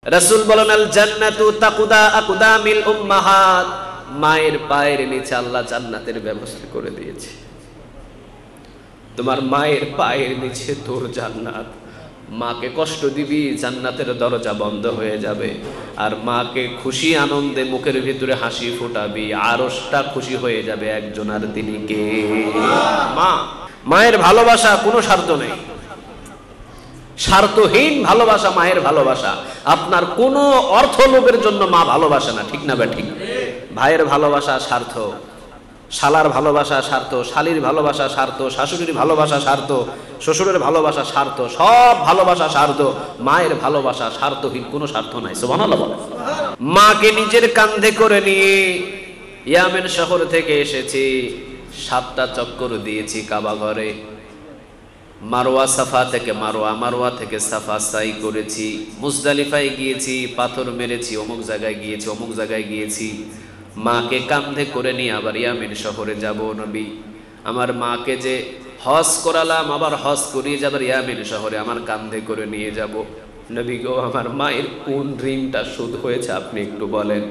রাসূল বলেন আল জান্নাতু তাকুদা আকদামিল উম্মাহাত, মায়ের পায়ের নিচে আল্লাহ জান্নাতের ব্যবস্থা করে দিয়েছে। তোমার মায়ের পায়ের নিচে তোর জান্নাত। মাকে কষ্ট দিবি, জান্নাতের দরজা বন্ধ হয়ে যাবে। আর মাকে খুশি আনন্দে মুখের ভিতরে হাসি ফোটাবি, আরশটা খুশি হয়ে যাবে একজন, আর তিনি কে? মা। মায়ের ভালোবাসা কোনো স্বার্থ নেই, স্বার্থহীন ভালোবাসা মায়ের ভালোবাসা। আপনার কোনো অর্থ লোভের জন্য মা ভালোবাসে না, ঠিক না বা ঠিক? ভাইয়ের ভালোবাসা স্বার্থ, শালার ভালোবাসা স্বার্থ, শালীর ভালোবাসা স্বার্থ, শাশুড়ির ভালোবাসা স্বার্থ, শ্বশুরের ভালোবাসা স্বার্থ, সব ভালোবাসা স্বার্থ। মায়ের ভালোবাসা স্বার্থহীন, কোনো স্বার্থ নাই। সুবহানাল্লাহ বলেন। মাকে নিজের কাঁধে করে নিয়ে ইয়ামেন শহর থেকে এসেছি, 7টা চক্কর দিয়েছি কাবা ঘরে। মারওয়া সাফা থেকে মারওয়া, মারওয়া থেকে সাফা সাই করেছি। মুজদালিফায় গিয়েছি, পাথর মেরেছি, অমুক জায়গায় গিয়েছি, অমুক জায়গায় গিয়েছি। মাকে কাঁধে করে নিয়ে আবার ইয়ামেন শহরে যাব। নবী, আমার মাকে যে হজ করালাম, আবার হজ করিয়ে যাবার ইয়ামেন শহরে আমার কাঁধে করে নিয়ে যাব। নবী গো, আমার মায়ের কোন ঋণটা শোধ হয়েছে আপনি একটু বলেন।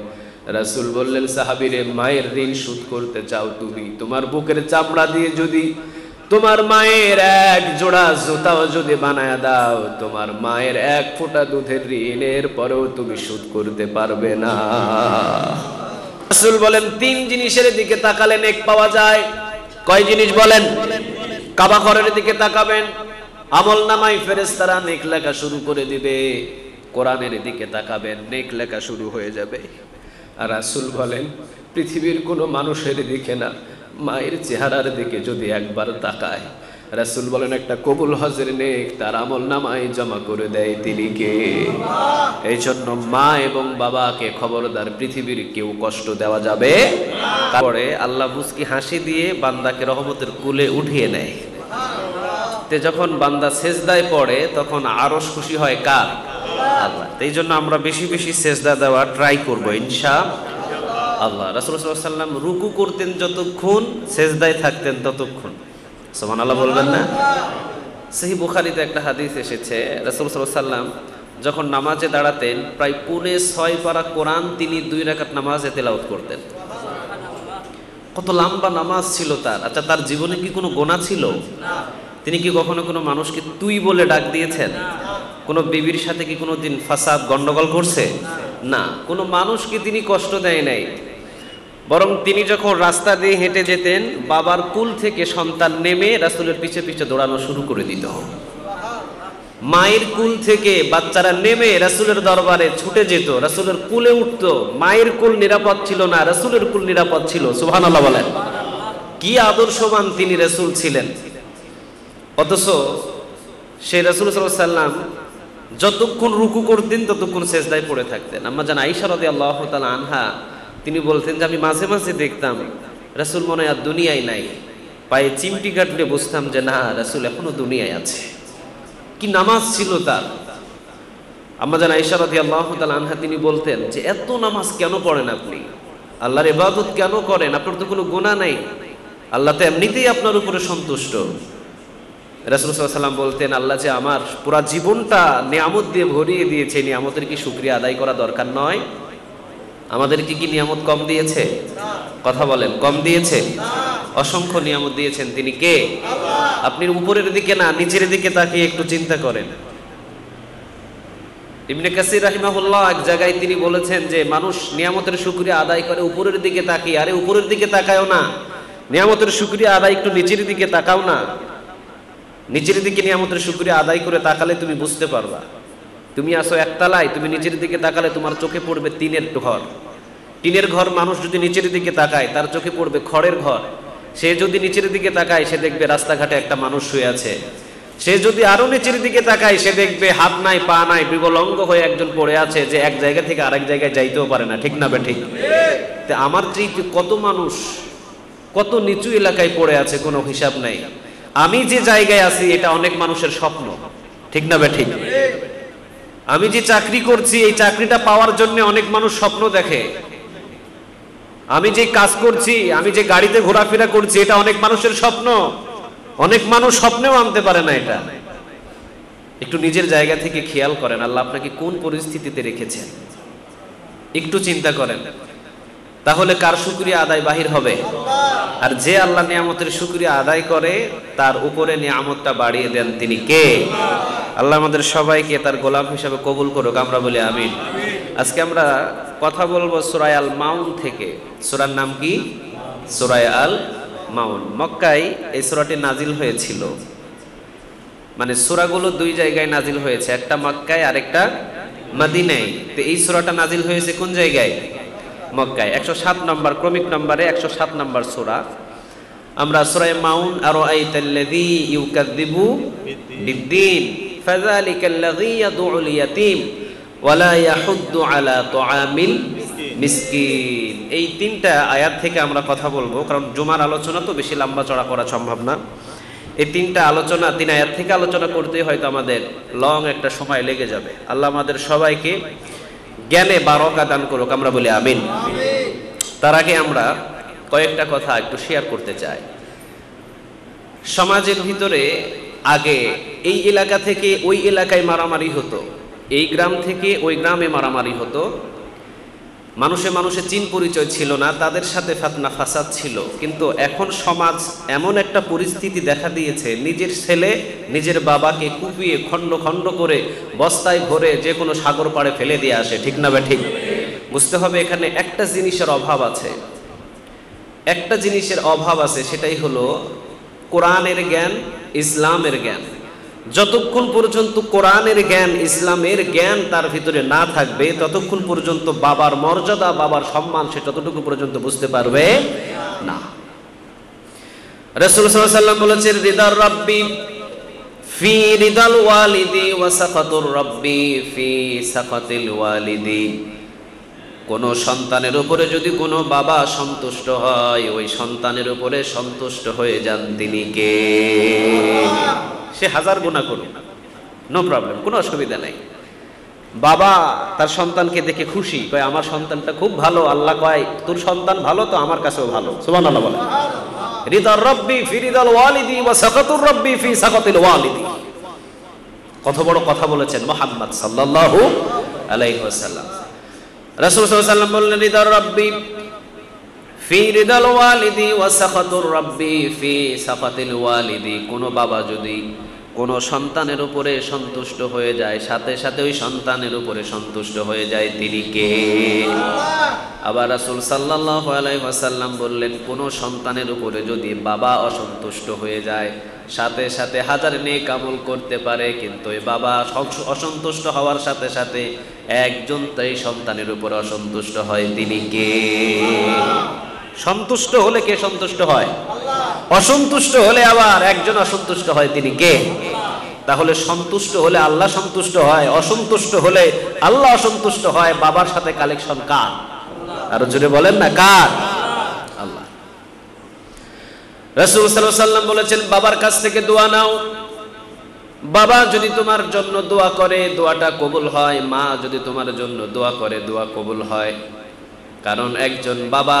রাসূল বললেন, সাহাবীরে, মায়ের ঋণ শোধ করতে চাও তুমি? তোমার বুকের চামড়া দিয়ে যদি তোমার মায়ের এক জোড়া জুতাও যদি বানায় দাও, তোমার মায়ের এক ফোঁটা দুধের ঋণের পরেও তুমি শোধ করতে পারবে না। রাসূল বলেন, 3 জিনিসের দিকে তাকালে নেক পাওয়া যায়। কয় জিনিস বলেন? কাবা ঘরের দিকে তাকাবেন, আমলনামায় ফেরেশতারা নেক লেখা শুরু করে দিবে। কোরআনের দিকে তাকাবেন, নেক লেখা শুরু হয়ে যাবে। আর রাসূল বলেন, পৃথিবীর কোনো মানুষের দিকে না, মায়ের চেহারার দিকে যদি একবার তাকায়, রাসূল বলেন একটা কবুল হজের নেক তার আমলনামায় জমা করে দেয়। তিনি কে? এই জন্য মা এবং বাবাকে খবরদার পৃথিবীর কেউ কষ্ট দেওয়া যাবে। তারপরে আল্লাহ মুস্কি হাসি দিয়ে বান্দাকে রহমতের কুলে উঠিয়ে নেয়। তে যখন বান্দা সেজদায় পড়ে তখন আরশ খুশি হয় কার? আল্লাহ। এই জন্য আমরা বেশি বেশি সেজদা দেওয়া ট্রাই করব ইনশাআল্লাহ। রাসূল সাল্লাল্লাহু আলাইহি ওয়াসাল্লাম রুকু করতেন যতক্ষণ, সেজদায় থাকতেন ততক্ষণ। সুবহানাল্লাহ বলবেন না? সহিহ বুখারীতে একটা হাদিস এসেছে, রাসূল সাল্লাল্লাহু আলাইহি ওয়াসাল্লাম যখন নামাজে দাঁড়াতেন প্রায় 6.25 পারা কোরআন তিনি 2 রাকাত নামাজে তেলাওয়াত করতেন। কত লম্বা নামাজ ছিল তার। আচ্ছা, তার জীবনে কি কোনো গুনাহ ছিল? তিনি কি কখনো কোনো মানুষকে তুই বলে ডাক দিয়েছেন? কোনো বিবির সাথে কি কোনো দিন ফাসাদ গন্ডগোল করছে? না, কোনো মানুষকে তিনি কষ্ট দেয় নাই। বরং তিনি যখন রাস্তা দিয়ে হেঁটে যেতেন, বাবার কুল থেকে সন্তান নেমে রাসূলের পিছে পিছে দৌড়ানো শুরু করে দিত। মায়ের কুল থেকে বাচ্চারা নেমে রাসূলের দরবারে ছুটে যেত, রাসূলের কুলে উঠত। মায়ের কুল নিরাপদ ছিল না, রাসূলের কুল নিরাপদ ছিল। সুবহানাল্লাহ বলেন। কি আদর্শবান তিনি রাসূল ছিলেন। অথচ সেই রাসূল সাল্লাল্লাহু আলাইহি ওয়াসাল্লাম যতক্ষণ রুকু করতেন ততক্ষণ সেজদায় পড়ে থাকতেন। আম্মা জান আয়েশা রাদিয়াল্লাহু তাআলা আনহা তিনি বলতেন যে আমি মাঝে মাঝে দেখতাম রাসূল মনে হয় আর দুনিয়ায় নাই। পায়ে চিমটি কাটলে বুঝতাম যে না, রাসূল এখনো দুনিয়ায় আছে। কি নামাজ ছিল তার। আম্মা জান আয়েশা রাদিয়াল্লাহু তাআলা আনহা তিনি বলতেন যে এত নামাজ কেন পড়েন আপনি? আল্লাহর ইবাদত কেন করেন? আপনার তো কোনো গুনাহ নাই, আল্লাহ তো এমনিতেই আপনার উপরে সন্তুষ্ট। রাসূল সাল্লাল্লাহু আলাইহি ওয়াসাল্লাম বলতেন, আল্লাহ যে আমার পুরা জীবনটা নিয়ামত দিয়ে ভরিয়ে দিয়েছে, নিয়ামতের কি শুকরিয়া আদায় করা দরকার নয়? আমাদের কি নিয়ামত কম দিয়েছে? কথা বলেন, কম দিয়েছে? অসংখ্য নিয়ামত দিয়েছেন। তিনি কে? আপনি উপরের দিকে না, নিচের দিকে তাকিয়ে একটু চিন্তা করেন। ইবনে কাসির রাহিমাহুল্লাহ এক জায়গায় তিনি বলেছেন যে মানুষ নিয়ামতের শুকরিয়া আদায় করে উপরের দিকে তাকিয়ে। আরে উপরের দিকে তাকায়ও না, নিয়ামতের শুকরিয়া আদায় একটু নিচের দিকে তাকাও না। নিচের দিকে নিয়ামতের শুকরিয়া আদায় করে তাকালে তুমি বুঝতে পারবা। তুমি আসো একতলায়, তুমি নিচের দিকে তাকালে তোমার চোখে পড়বে টিনের ঘর। টিনের ঘর মানুষ যদি নিচের দিকে তাকায় তার চোখে পড়বে খড়ের ঘর। সে যদি নিচের দিকে তাকায় সে দেখবে রাস্তাঘাটে একটা মানুষ শুয়ে আছে। সে যদি আরো নিচের দিকে তাকায় সে দেখবে হাত নাই, পা নাই, বিকলাঙ্গ হয়ে একজন পড়ে আছে, যে এক জায়গা থেকে আরেক জায়গায় যাইতেও পারে না। ঠিক না বে ঠিক? তা আমার চাইতে কত মানুষ কত নিচু এলাকায় পড়ে আছে, কোনো হিসাব নাই। আমি যে জায়গায় আছি এটা অনেক মানুষের স্বপ্ন। ঠিক না বে ঠিক? আমি যে চাকরি করছি এই চাকরিটা পাওয়ার জন্য অনেক মানুষ স্বপ্ন দেখে। আমি যে কাজ করছি, আমি যে গাড়িতে ঘোরাফেরা করছি এটা অনেক মানুষের স্বপ্ন। অনেক মানুষ স্বপ্নেও আনতে পারে না এটা। একটু নিজের জায়গা থেকে খেয়াল করেন, আল্লাহ আপনাকে কোন পরিস্থিতিতে রেখেছেন, একটু চিন্তা করেন। তাহলে কার শুকরিয়া আদায় বাহির হবে? আর যে আল্লাহ নিয়ামতের শুকরিয়া আদায় করে তার উপরে নিয়ামতটা বাড়িয়ে দেন তিনি কে? আল্লাহ আমাদের সবাইকে তার গোলাম হিসাবে কবুল করুক, আমরা বলি আমিন। আজকে আমরা কথা বলবো সূরা আল মাউন থেকে। সূরার নাম কি? সূরা আল মাউন। মক্কায় এই সূরাটি নাজিল হয়েছিল, মানে সূরাগুলো দুই জায়গায় নাজিল হয়েছে, একটা মক্কায় আর একটা মদিনায়। তো এই সূরাটা নাজিল হয়েছে কোন জায়গায়? মক্কায়। 107 নম্বর ক্রমিক নম্বরে 107 নম্বর সূরা। আমরা সূরা মাউন আরাআইতাল্লাযী ইউকাযযিবু বিদ্দীন ফাযালিকাল্লাযী ইয়াদউল ইয়াতীম ওয়া লা ইয়াহুদ্দু আলা তুআমিল মিসকিন। এই তিনটা আয়াত থেকে আমরা কথা বলবো, কারণ জুমার আলোচনা তো বেশি লম্বা চড়া করা সম্ভব না। এই তিনটা আলোচনা, 3 আয়াত থেকে আলোচনা করতে হয়তো আমাদের লং একটা সময় লেগে যাবে। আল্লাহ আমাদের সবাইকে জ্ঞানে বারাকা দান করুক, আমরা বলি আমিন। তার আগে আমরা কয়েকটা কথা একটু শেয়ার করতে চাই। সমাজের ভিতরে আগে এই এলাকা থেকে ওই এলাকায় মারামারি হতো, এই গ্রাম থেকে ওই গ্রামে মারামারি হতো, মানুষে মানুষে চিন পরিচয় ছিল না, তাদের সাথে ফাতনা ফাসাদ ছিল। কিন্তু এখন সমাজ এমন একটা পরিস্থিতি দেখা দিয়েছে, নিজের ছেলে নিজের বাবাকে কুপিয়ে খণ্ড খণ্ড করে বস্তায় ভরে যে কোনো সাগর পাড়ে ফেলে দিয়ে আসে, ঠিক না বে ঠিক? বুঝতে হবে এখানে একটা জিনিসের অভাব আছে, একটা জিনিসের অভাব আছে, সেটাই হলো কোরআনের জ্ঞান, ইসলামের জ্ঞান। যতক্ষণ পর্যন্ত কোরআনের জ্ঞান, ইসলামের জ্ঞান তার ভিতরে না থাকবে, ততক্ষণ পর্যন্ত বাবার মর্যাদা, বাবার সম্মান সে ততটুকু পর্যন্ত বুঝতে পারবে না। রাসূল সাল্লাল্লাহু আলাইহি ওয়াসাল্লাম বলেছেন, রিদার রাব্বি ফি রিদাল ওয়ালিদি ওয়া সাখাতুর রাব্বি ফি সাখাতিল ওয়ালিদি। কোন সন্তানের উপরে যদি কোনো বাবা সন্তুষ্ট হয়, ওই সন্তানের উপরে সন্তুষ্ট হয়ে যান তিনি কে? সে হাজার গুনাহ করুক, নো প্রবলেম, কোনো অসুবিধা নাই। বাবা তার সন্তানকে দেখে খুশি, কয় আমার সন্তানটা খুব ভালো। আল্লাহ কয় তোর সন্তান ভালো তো আমার কাছেও ভালো। সুবহানাল্লাহ বলে। রিদার রাব্বি ফি রিদাল ওয়ালিদি ওয়া সাখাতুর রাব্বি ফি সাখাতিল ওয়ালিদি। কত বড় কথা বলেছেন মুহাম্মদ সাল্লাল্লাহু আলাইহি ওয়াসাল্লাম। রাসূল সাল্লাল্লাহু আলাইহি ওয়াসাল্লাম বললেন, রিদার রাব্বি ফি রিদাল ওয়ালিদি ওয়া সাখাতুর রাব্বি ফি সাখাতিল ওয়ালিদি। কোন বাবা যদি কোন সন্তানের উপরে সন্তুষ্ট হয়ে যায়, সাথে সাথে ওই সন্তানের উপরে সন্তুষ্ট হয়ে যায় তিনি কে? আবার রাসূল সাল্লাল্লাহু আলাইহি ওয়াসাল্লাম বললেন, কোন সন্তানের উপরে যদি বাবা অসন্তুষ্ট হয়ে যায়, সাথে সাথে হাজার নেক আমল করতে পারে, কিন্তু ওই বাবা অসন্তুষ্ট হওয়ার সাথে সাথে একজন তাই সন্তানের উপর অসন্তুষ্ট হয়, তিনি কে? সন্তুষ্ট হলে কে সন্তুষ্ট হয়? অসন্তুষ্ট হলে আবার একজন অসন্তুষ্ট হয়, তিনি কে? তাহলে সন্তুষ্ট হলে আল্লাহ সন্তুষ্ট হয়, অসন্তুষ্ট হলে আল্লাহ অসন্তুষ্ট হয়। বাবার সাথে কালেকশন কার? আরো জোরে বলেন না, কার? আল্লাহ। রাসূল সাল্লাল্লাহু আলাইহি ওয়াসাল্লাম বলেছেন, বাবার কাছ থেকে দোয়া নাও। বাবা যদি তোমার জন্য দোয়া করে, দোয়াটা কবুল হয়। মা যদি তোমার জন্য দোয়া করে, দোয়া কবুল হয়। কারণ একজন বাবা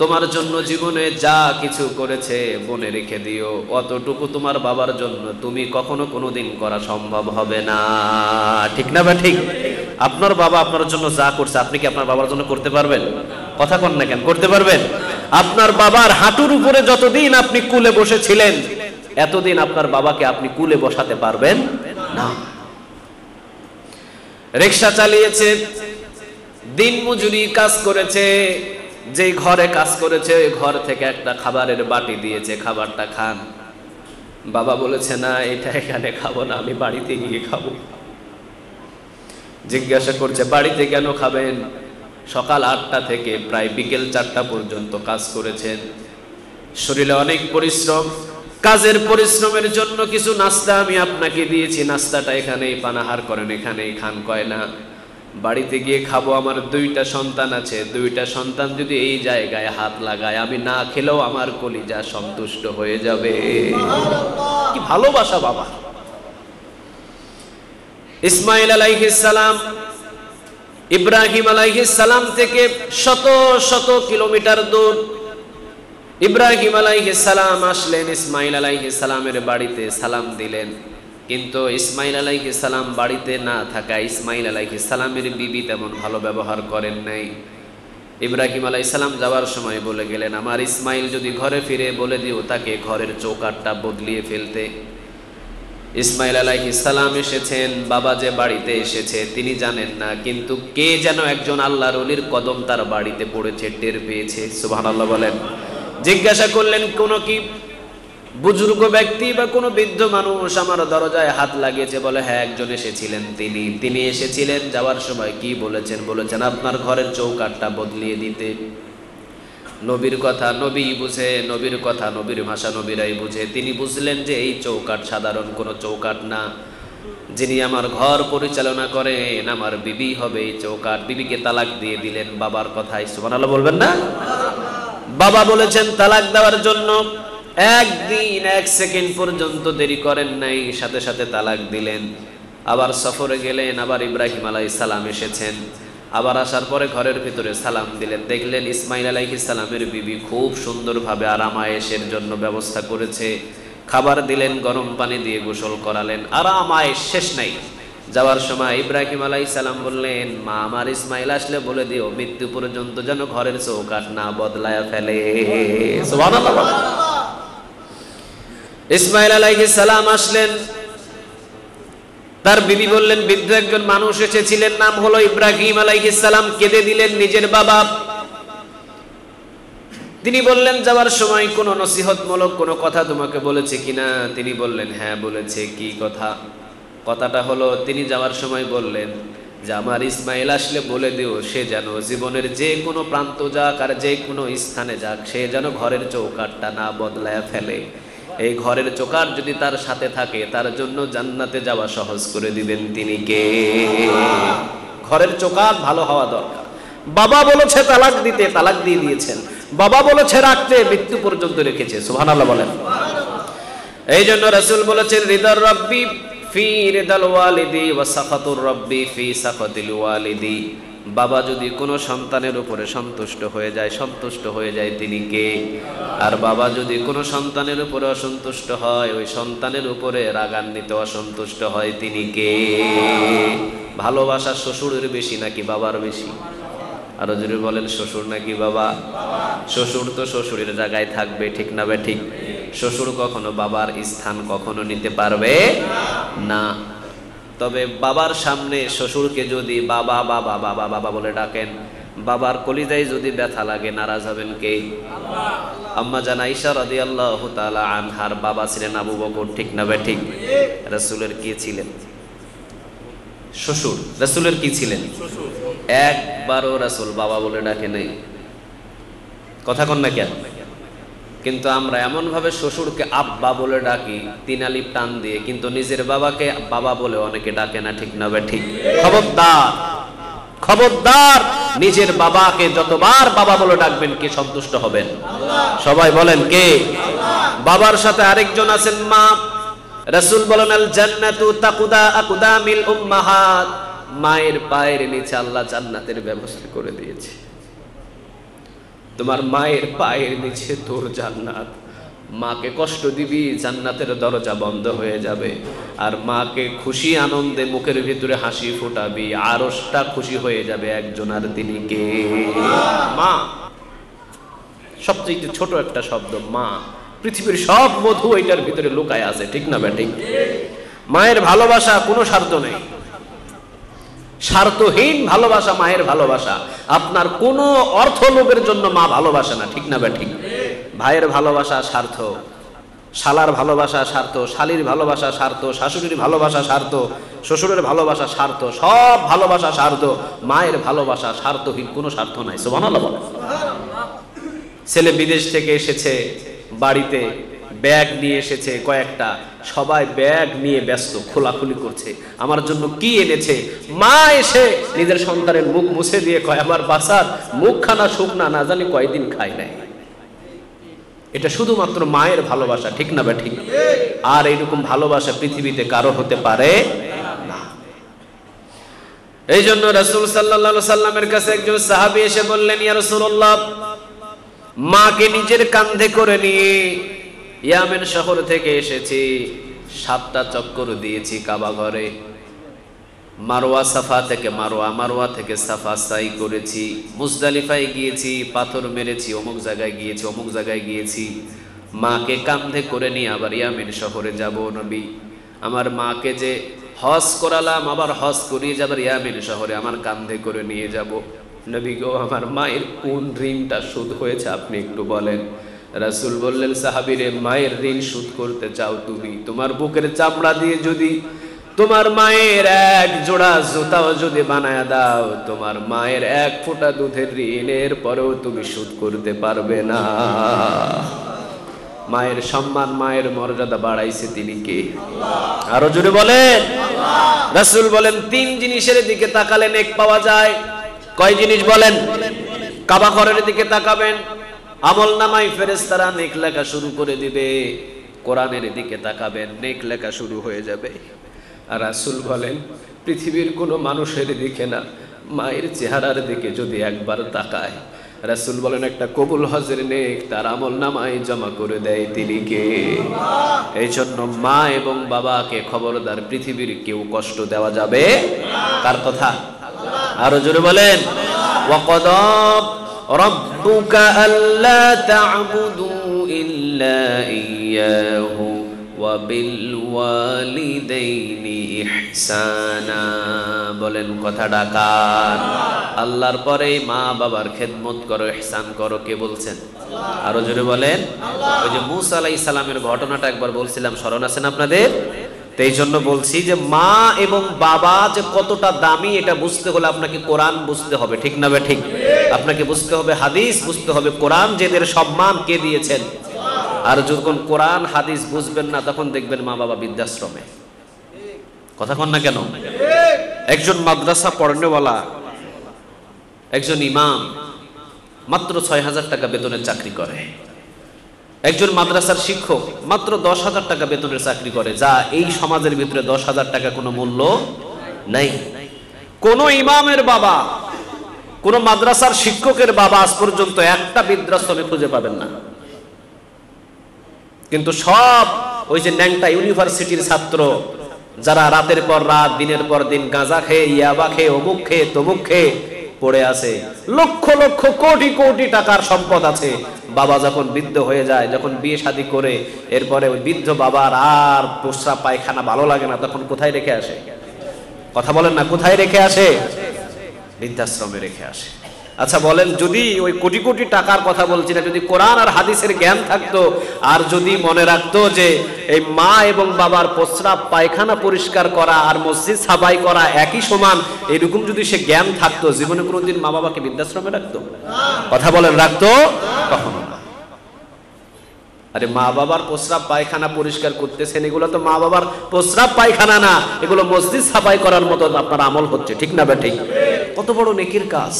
তোমার জন্য জীবনে যা কিছু করেছে মনে রেখে দিও, অতটুকু তোমার বাবার জন্য তুমি কখনো কোনোদিন করা সম্ভব হবে না, ঠিক না বা ঠিক? আপনার বাবা আপনার জন্য যা করছে, আপনি কি আপনার বাবার জন্য করতে পারবেন? কথা কন না কেন? করতে পারবেন? আপনার বাবার হাঁটুর উপরে যতদিন আপনি কুলে বসেছিলেন, এতদিন আপনার বাবাকে আপনি কুলে বসাতে পারবেন না। রিকশা চালিয়েছে, দিন মজুরি কাজ করেছে, যে ঘরে কাজ করেছে ওই ঘর থেকে একটা খাবারের বাটি দিয়েছে, খাবারটা খান। বাবা বলেছে, না এটা এখানে খাবো না, আমি বাড়িতে গিয়ে খাবো। জিজ্ঞাসা করছে, বাড়িতে কেন খাবেন? সকাল 8টা থেকে প্রায় বিকেল 4টা পর্যন্ত কাজ করেছেন, শরীরে অনেক পরিশ্রম, কাজের পরিশ্রমের জন্য কিছু নাস্তা আমি আপনাকে দিয়েছি, নাস্তাটা এখানেই পানাহার করেন, এখানেই খান। কয় না, বাড়িতে গিয়ে খাবো, আমার 2টা সন্তান আছে, 2টা সন্তান যদি এই জায়গায় হাত লাগায়, আমি না খেলেও আমার কলিজা সন্তুষ্ট হয়ে যাবে। কি ভালোবাসা বাবা! ইসমাইল আলাইহিস সালাম ইব্রাহিম আলাইহিস সালাম থেকে শত শত কিলোমিটার দূর। ইব্রাহিম আলাইহিস সালাম আসলেন ইসমাইল আলাইহিস সালামের বাড়িতে, সালাম দিলেন। কিন্তু ইসমাইল আলাইহিস সালাম বাড়িতে না থাকায় ইসমাইল আলাইহিস সালামের বিবি তেমন ভালো ব্যবহার করেন নাই। ইব্রাহিম আলাইহিস সালাম যাওয়ার সময় বলে গেলেন, আমার ইসমাইল যদি ঘরে ফিরে বলে দিও তাকে ঘরের চৌকাঠটা বদলিয়ে ফেলতে। ইসমাইল আলাইহিস সালাম এসেছেন, বাবা যে বাড়িতে এসেছে তিনি জানেন না, কিন্তু কে যেন একজন আল্লাহর ওলির কদম তার বাড়িতে পড়েছে, টের পেয়েছে। সুবহানাল্লাহ বলেন। জিজ্ঞাসা করলেন, কোন কি বুজুর্গ ব্যক্তি বা কোনো বৃদ্ধ মানুষ আমার দরজায় হাত লাগিয়েছে? বলে হ্যাঁ, একজন এসেছিলেন, তিনি এসেছিলেন। যাওয়ার সময় কি বলেছেন? বলেছেন আপনার ঘরের চৌকাঠটা বদলিয়ে দিতে। নবীর কথা নবী বুঝে, নবীর কথা নবীর ভাষা নবীরাই বুঝে। তিনি বুঝলেন যে এই চৌকাঠ সাধারণ কোনো চৌকাঠ না, যিনি আমার ঘর পরিচালনা করেন আমার বিবি হবে এই চৌকাঠ। বিবিকে তালাক দিয়ে দিলেন বাবার কথায়। সুবহানাল্লাহ বলবেন না? বাবা বলেছেন তালাক দেওয়ার জন্য, একদিন এক সেকেন্ড পর্যন্ত দেরি করেন নাই, সাথে সাথে তালাক দিলেন। আবার সফরে গেলেন, আবার ইব্রাহিম আলাইহিস সালাম এসেছেন, আবার আসার পরে ঘরের ভিতরে সালাম দিলেন। দেখলেন ইসমাইল আলাইহিস সালামের বিবি খুব সুন্দরভাবে আরামায়েশের জন্য ব্যবস্থা করেছে। খাবার দিলেন, গরম পানি দিয়ে গোসল করালেন, আরামায়েশ শেষ নাই। যাওয়ার সময় ইব্রাহিম আলাইহিস সালাম বললেন, মা আমার ইসমাইল আসলে বলে দিও মৃত্যু পর্যন্ত যেন ঘরের চৌকাঠ না বদলায়া ফেলে। সুবহানাল্লাহ। ইসমাইল আলাইহিস সালাম আসলেন, তার বিবি বললেন বৃদ্ধ একজন মানুষ এসেছিলেন, নাম হলো ইব্রাহিম আলাইহিস সালাম। কেঁদে দিলেন নিজের বাবা। তিনি বললেন যাওয়ার সময় কোনো নসিহতমূলক কোনো কথা তোমাকে বলেছে কিনা? তিনি বললেন হ্যাঁ বলেছে। কি কথা? কথাটা হলো তিনি যাওয়ার সময় বললেন যে আমার ইসমাইল আসলে বলে দিও সে যেন জীবনের যে কোনো প্রান্ত যাক আর যে কোনো স্থানে যাক, সে যেন ঘরের চৌকাঠটা না বদলায় ফেলে। এই ঘরের চৌকাঠ যদি তার সাথে থাকে তার জন্য জান্নাতে যাওয়া সহজ করে দিবেন তিনি কে? ঘরের চৌকাঠ ভালো হওয়া দরকার। বাবা বলেছে তালাক দিতে, তালাক দিয়ে দিয়েছেন। বাবা বলেছে রাখতে, মৃত্যু পর্যন্ত রেখেছে। সুবহানাল্লাহ বলেন। এই জন্য রাসূল বলেছেন রিদার রাব্বি ফি রিদাল ওয়ালিদি ওয়া সাখাতুর রাব্বি ফি সাখাতিল ওয়ালিদি। বাবা যদি কোনো সন্তানের উপরে সন্তুষ্ট হয়ে যায় তিনি কে? আর বাবা যদি কোনো সন্তানের উপরে অসন্তুষ্ট হয়, ওই সন্তানের উপরে রাগান্বিত অসন্তুষ্ট হয় তিনি কে? ভালোবাসা শ্বশুরের বেশি নাকি বাবার বেশি? আরো যদি বলেন শ্বশুর নাকি বাবা? শ্বশুর তো শ্বশুরের জায়গায় থাকবে, ঠিক না বে ঠিক? শ্বশুর কখনো বাবার স্থান কখনো নিতে পারবে না। তবে বাবার সামনে শ্বশুরকে যদি বাবা বাবা বাবা বাবা বলে ডাকেন, বাবার কলিজায় যদি ব্যথা লাগে নারাজ হবেন কে? আম্মা জান আয়েশা রাদিয়াল্লাহু তাআলা আনহার বাবা ছিলেন আবু বকর, ঠিক না বে ঠিক? রাসূলের কি ছিলেন? শ্বশুর। রাসূলের কি ছিলেন? একবারও রাসূল বাবা বলে ডাকে নাই। কথা কন না কেন? কিন্তু আমরা এমন ভাবে শ্বশুরকে আব্বা বলে ডাকি, তিন আলিফ টান দিয়ে, কিন্তু নিজের বাবাকে বাবা বলে অনেকে ডাকে না, ঠিক না বে ঠিক? খবরদার, খবরদার, নিজের বাবাকে যতবার বাবা বলে ডাকবেন কে সন্তুষ্ট হবেন? সবাই বলেন কে? বাবার সাথে আরেকজন আছেন মা। রাসূল বলেন আল জান্নাতু তাকুদা আকদামিল উম্মাহাত। মায়ের পায়ের নিচে আল্লাহ জান্নাতের ব্যবস্থা করে দিয়েছে। তোমার মায়ের পায়ের নিচে তোর জান্নাত। মাকে কষ্ট দিবি, জান্নাতের দরজা বন্ধ হয়ে যাবে। আর মাকে খুশি আনন্দে মুখের ভিতরে হাসি ফোটাবি, আরশটা খুশি হয়ে যাবে একজন, আর তিনি কে? মা। সবচেয়ে ছোট একটা শব্দ মা। পৃথিবীর সব মধু এটার ভিতরে লুকায় আছে, ঠিক না বে ঠিক? মায়ের ভালোবাসা কোনো স্বার্থ নেই, স্বার্থহীন ভালোবাসা মায়ের ভালোবাসা। আপনার কোনো অর্থ লোভের জন্য মা ভালোবাসে না, ঠিক না বে ঠিক? ভাইয়ের ভালোবাসা স্বার্থ, শালার ভালোবাসা স্বার্থ, শালীর ভালোবাসা স্বার্থ, শাশুড়ির ভালোবাসা স্বার্থ, শ্বশুরের ভালোবাসা স্বার্থ, সব ভালোবাসা স্বার্থ। মায়ের ভালোবাসা স্বার্থহীন, কোনো স্বার্থ নাই। সুবহানাল্লাহ বলেন। ছেলে বিদেশ থেকে এসেছে, বাড়িতে ব্যাগ নিয়ে এসেছে কয়েকটা, সবাই ব্যাগ নিয়ে ব্যস্ত, খোলাখুলি করছে আমার জন্য কি এনেছে। মা এসে নিজের সন্তানের মুখ মুছে দিয়ে কয় আমার বাসার মুখখানা শুকনা, না জানি কয়দিন খায় নাই। এটা শুধুমাত্র মায়ের ভালোবাসা, ঠিক না বে ঠিক? আর এইরকম ভালোবাসা পৃথিবীতে কারো হতে পারে না। এই জন্য রাসূল সাল্লাল্লাহু আলাইহি সাল্লামের কাছে একজন সাহাবী এসে বললেন ইয়া রাসূলুল্লাহ, মাকে নিজের কাঁধে করে নিয়ে ইয়ামেন শহর থেকে এসেছি, 7টা চক্কর দিয়েছি কাবা ঘরে, মারওয়া সাফা থেকে মারওয়া, মারওয়া থেকে সাফা সাই করেছি, মুজদালিফায় গিয়েছি, পাথর মেরেছি, অমুক জায়গায় গিয়েছি, অমুক জায়গায় গিয়েছি। মাকে কাঁধে করে নিয়ে আবার ইয়ামিন শহরে যাব নবী। আমার মাকে যে হজ করালাম, আবার হজ করিয়ে যাবার ইয়ামিন শহরে আমার কাঁধে করে নিয়ে যাব। নবী গো, আমার মায়ের কোন ঋণটা শোধ হয়েছে আপনি একটু বলেন। রাসূল বললেন, সাহাবীরে, মায়ের ঋণ শোধ করতে চাও তুমি? তোমার বুকের চামড়া দিয়ে যদি তোমার মায়ের এক জোড়া জুতাও যদি বানায় দাও, তোমার মায়ের এক ফোঁটা দুধের ঋণের পরেও তুমি শোধ করতে পারবে না। মায়ের সম্মান, মায়ের মর্যাদা বাড়াইছে তিনি কে? আরো জোরে বলেন। রাসূল বলেন, 3 জিনিসের দিকে তাকালে নেক পাওয়া যায়। কয় জিনিস বলেন? কাবা ঘরের দিকে তাকাবেন, আমল নামায় ফেরেশতারা নেক লেখা শুরু করে দিবে। কোরআনের দিকে তাকাবেন, নেক লেখা শুরু হয়ে যাবে। আর রাসূল বলেন, পৃথিবীর কোনো মানুষের দিকে না, মায়ের চেহারার দিকে যদি একবার তাকায়, রাসূল বলেন একটা কবুল হজের নেক তার আমল নামায় জমা করে দেয় তিনি কে? এই জন্য মা এবং বাবাকে খবরদার পৃথিবীর কেউ কষ্ট দেওয়া যাবে। কার কথা? আরো জোরে বলেন। ওয়াকাদা রাব্বুকা আল্লা তা'বুদু ইল্লা ইয়্যাহু ওয়া বিল ওয়ালিদাইনি ইহসানা। বলেন কথাটা কার? আল্লাহর পরেই মা বাবার খেদমত করো, ইহসান করো। কে বলছেন? আরো জোরে বলেন। ওই যে মূসা আলাইহিস সালামের ঘটনাটা একবার বলছিলাম, স্মরণ আছেন আপনাদের? তো এই জন্য বলছি যে মা এবং বাবা যে কতটা দামি, এটা বুঝতে হলে আপনাকে কোরআন বুঝতে হবে, ঠিক না বে ঠিক? আপনাকে বুঝতে হবে হাদিস, বুঝতে হবে কোরআন যেদের সম্মান কে দিয়েছেন। আর যখন কোরআন হাদিস বুঝবেন না, তখন দেখবেন মা বাবা বৃদ্ধাশ্রমে। কথা কন না কেন? একজন মাদ্রাসা পড়নেওয়ালা একজন ইমাম মাত্র 6,000 টাকা বেতনের চাকরি করে। একজন মাদ্রাসার শিক্ষক মাত্র 10,000 টাকা বেতনের চাকরি করে, যা এই সমাজের ভিতরে 10,000 টাকা কোনো মূল্য নাই। কোন ইমামের বাবা, কোন মাদ্রাসার শিক্ষকের বাবা আজ পর্যন্ত একটা বৃদ্ধাশ্রমে খুঁজে পাবেন না। কিন্তু সব ওই যে ন্যাংটা ইউনিভার্সিটির ছাত্র, যারা রাতের পর রাত, দিনের পর দিন গাঁজা খেয়ে, ইয়াবা খেয়ে, অমুক খেয়ে, তমুক খেয়ে পড়ে আছে, লক্ষ লক্ষ কোটি কোটি টাকার সম্পদ আছে। বাবা যখন বৃদ্ধ হয়ে যায়, যখন বিয়ে শাদী করে, এরপরে ওই বৃদ্ধ বাবার আর প্রস্রাব পায়খানা ভালো লাগে না, তখন কোথায় রেখে আসে? কথা বলেন না, কোথায় রেখে আসে? বৃদ্ধাশ্রমে রেখে আসে। আচ্ছা বলেন, যদি ওই কোটি কোটি টাকার কথা বলছি না, যদি কোরআন আর হাদিসের জ্ঞান থাকতো, আর যদি মনে রাখতো যে এই মা এবং বাবার প্রস্রাব পায়খানা পরিষ্কার করা আর মসজিদ সাফাই করা একই সমান, এরকম যদি সে জ্ঞান থাকতো, জীবনে কোনোদিন মা বাবাকে বৃদ্ধাশ্রমে রাখতো? কথা বলেন, রাখতো? কখনো না। আরে মা বাবার প্রস্রাব পায়খানা পরিষ্কার করতেছেন, এগুলো তো মা বাবার প্রস্রাব পায়খানা না, এগুলো মসজিদ সাফাই করার মতো আপনার আমল হচ্ছে, ঠিক না ঠিক? কত বড় নেকির কাজ।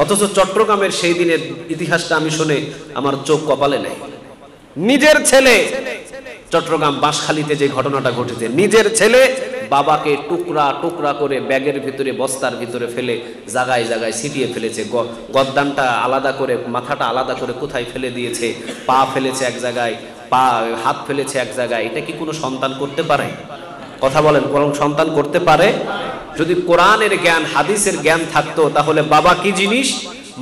অথচ চট্টগ্রামের সেই দিনের ইতিহাসটা আমি শুনে আমার চোখ কপালে নেই। নিজের ছেলে, চট্টগ্রাম বাঁশখালীতে যে ঘটনাটা ঘটেছে, নিজের ছেলে বাবাকে টুকরা টুকরা করে ব্যাগের ভিতরে, বস্তার ভিতরে ফেলে জায়গায় জায়গায় ছিটিয়ে ফেলেছে। গদ্দানটা আলাদা করে, মাথাটা আলাদা করে কোথায় ফেলে দিয়েছে, পা ফেলেছে এক জায়গায়, হাত ফেলেছে এক জায়গায়। এটা কি কোনো সন্তান করতে পারে? কথা বলেন, কোন সন্তান করতে পারে? যদি কোরআনের জ্ঞান, হাদিসের জ্ঞান থাকতো, তাহলে বাবা কি জিনিস,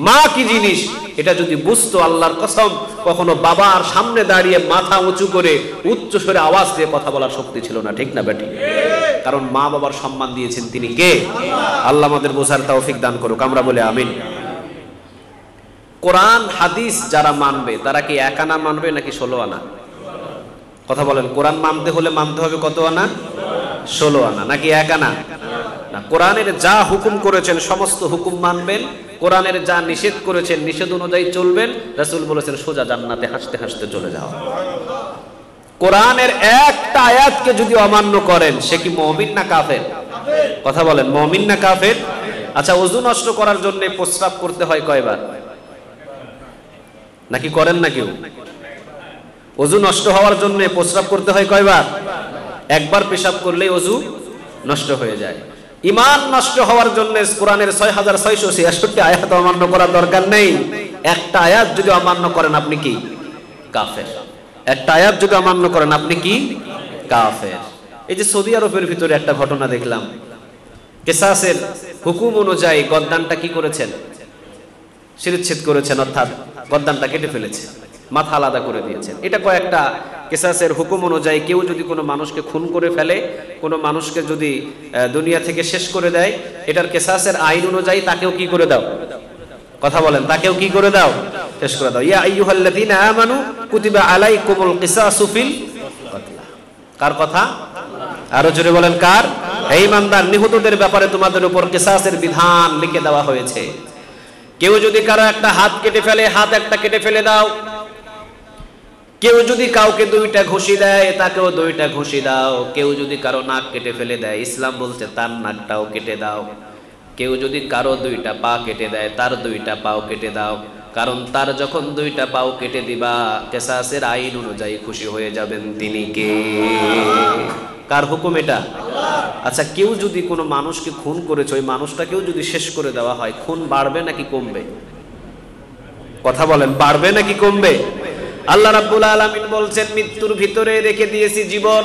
মা কি জিনিস, এটা যদি বুঝতো, আল্লাহর কসম কখনো বাবার সামনে দাঁড়িয়ে মাথা উঁচু করে উচ্চ স্বরে আওয়াজ দিয়ে কথা বলার শক্তি ছিল না, ঠিক না বেটি? কারণ মা বাবার সম্মান দিয়েছেন তিনি কে? আল্লাহ আমাদের বোঝার তৌফিক দান করুক, আমরা বলে আমিন। কোরআন হাদিস যারা মানবে, তারা কি 1 আনা মানবে নাকি 16 আনা? কথা বলেন, কোরআন মানতে হলে মানতে হবে কত আনা? 16 আনা নাকি 1 আনা? না, কোরআনের যা হুকুম করেছেন সমস্ত হুকুম মানবেন, কোরআনের যা নিষেধ করেছেন নিষেধ অনুযায়ী চলবেন। রাসূল বলেছেন সোজা জান্নাতে হাসতে হাসতে চলে যাও। কোরআনের একটা আয়াতকে যদি অমান্য করেন, সে কি মুমিন না কাফের? কথা বলেন, মুমিন না কাফের? আচ্ছা, ওযু নষ্ট করার জন্য প্রস্রাব করতে হয় কয়বার? নাকি করেন না কেউ? ওযু নষ্ট হওয়ার জন্য প্রস্রাব করতে হয় কয়বার? একবার পেশাব করলেই ওযু নষ্ট হয়ে যায়। ঈমান নষ্ট হওয়ার জন্য কোরআনের 6666 আয়াত অমান্য করার দরকার নেই। একটা আয়াত যদি অমান্য করেন আপনি কি? কাফের। একটা আয়াত যদি অমান্য করেন আপনি কি? কাফের। এই যে সৌদি আরবের ভিতরে একটা ঘটনা দেখলাম, কিসাসের হুকুম অনুযায়ী গদ্দানটা কি করেছেন, শিরচ্ছেদ করেছেন, অর্থাৎ গদ্দানটা কেটে ফেলেছে, মাথা আলাদা করে দিয়েছেন। এটা কয়েকটা কিসাসের হুকুম অনুযায়ী কেউ যদি কোনো মানুষকে খুন করে ফেলে, কোনো মানুষকে যদি দুনিয়া থেকে শেষ করে দেয়, এটার কিসাসের আইন অনুযায়ী তাকেও কি করে দাও, কথা বলেন, তাকেও কি করে দাও, শেষ করে দাও। ইয়া আইয়ুহাল্লাযীনা আমানু কুতিবা আলাইকুমুল কিসাসু ফিল কতলা। কার কথা? আরো জোরে বলেন কার? হে ঈমানদার, নিহতদের ব্যাপারে তোমাদের উপর কিসাসের বিধান লিখে দেওয়া হয়েছে। কেউ যদি কারো একটা হাত কেটে ফেলে, হাত একটা কেটে ফেলে দাও। কেউ যদি কাউকে দুইটা ঘুষি দেয়, তাকেও দুইটা ঘুষি দাও। কেউ যদি কারো নাক কেটে ফেলে দেয়, ইসলাম বলছে তার নাকটাও কেটে দাও। কেউ যদি কারো দুইটা পা কেটে দেয়, তার দুইটা পাও কেটে দাও। কারণ তার যখন দুইটা পাও কেটে দিবা, কিসাসের আইন অনুযায়ী খুশি হয়ে যাবেন তিনি কে? কার হুকুম এটা? আচ্ছা, কেউ যদি কোনো মানুষকে খুন করেছে, ওই মানুষটাকেও যদি শেষ করে দেওয়া হয়, খুন বাড়বে নাকি কমবে? কথা বলেন, বাড়বে নাকি কমবে? আল্লাহ রাব্বুল আলামিন বলছেন, মৃত্যুর ভিতরে রেখে দিয়েছি জীবন,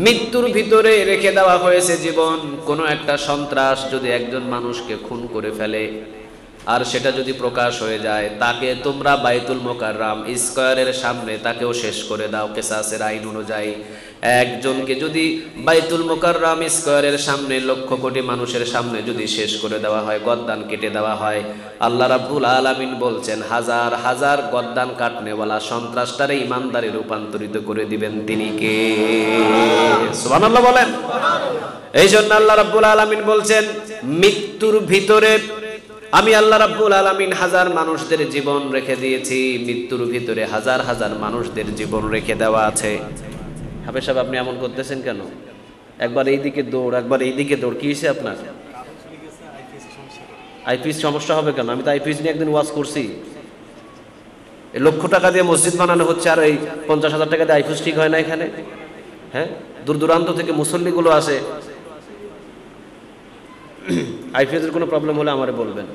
মৃত্যুর ভিতরে রেখে দেওয়া হয়েছে জীবন। কোনো একটা সন্ত্রাস যদি একজন মানুষকে খুন করে ফেলে, আর সেটা যদি প্রকাশ হয়ে যায়, তাকে তোমরা বাইতুল মুকাররম স্কয়ারের সামনে তাকেও শেষ করে দাও কিসাসের আইন অনুযায়ী। একজনকে যদি বাইতুল মুকাররম স্কয়ারের সামনে লক্ষ কোটি মানুষের সামনে যদি শেষ করে দেওয়া হয়, গদ্দান কেটে দেওয়া হয়, আল্লাহ রাব্বুল আলামিন বলছেন হাজার হাজার গদ্দান কাটনেওয়ালা সন্ত্রাসটারে ইমানদারে রূপান্তরিত করে দিবেন তিনি কে? সুবহানাল্লাহ বলেন। এই জন্য আল্লাহ রাব্বুল আলামিন বলছেন, মৃত্যুর ভিতরে আমি আল্লাহ রাব্বুল আলামিন হাজার মানুষদের জীবন রেখে দিয়েছি। মৃত্যুর ভিতরে হাজার হাজার মানুষদের জীবন রেখে দেওয়া আছে। হাফেজ সাহেব, আপনি এমন করতেছেন কেন? একবার এইদিকে দৌড়, একবার এইদিকে দৌড়, কি হয়েছে আপনার? আইপিএস সমস্যা হবে কেন? আমি তো আইপিএস নিয়ে একদিন ওয়াজ করছি। এই লক্ষ টাকা দিয়ে মসজিদ বানানো হচ্ছে, আর এই 50,000 টাকা দিয়ে আইপিএস ঠিক হয় না এখানে? হ্যাঁ, দূর দূরান্ত থেকে মুসল্লিগুলো আসে। আইপিএসের কোনো প্রবলেম হলে আমারে বলবেন।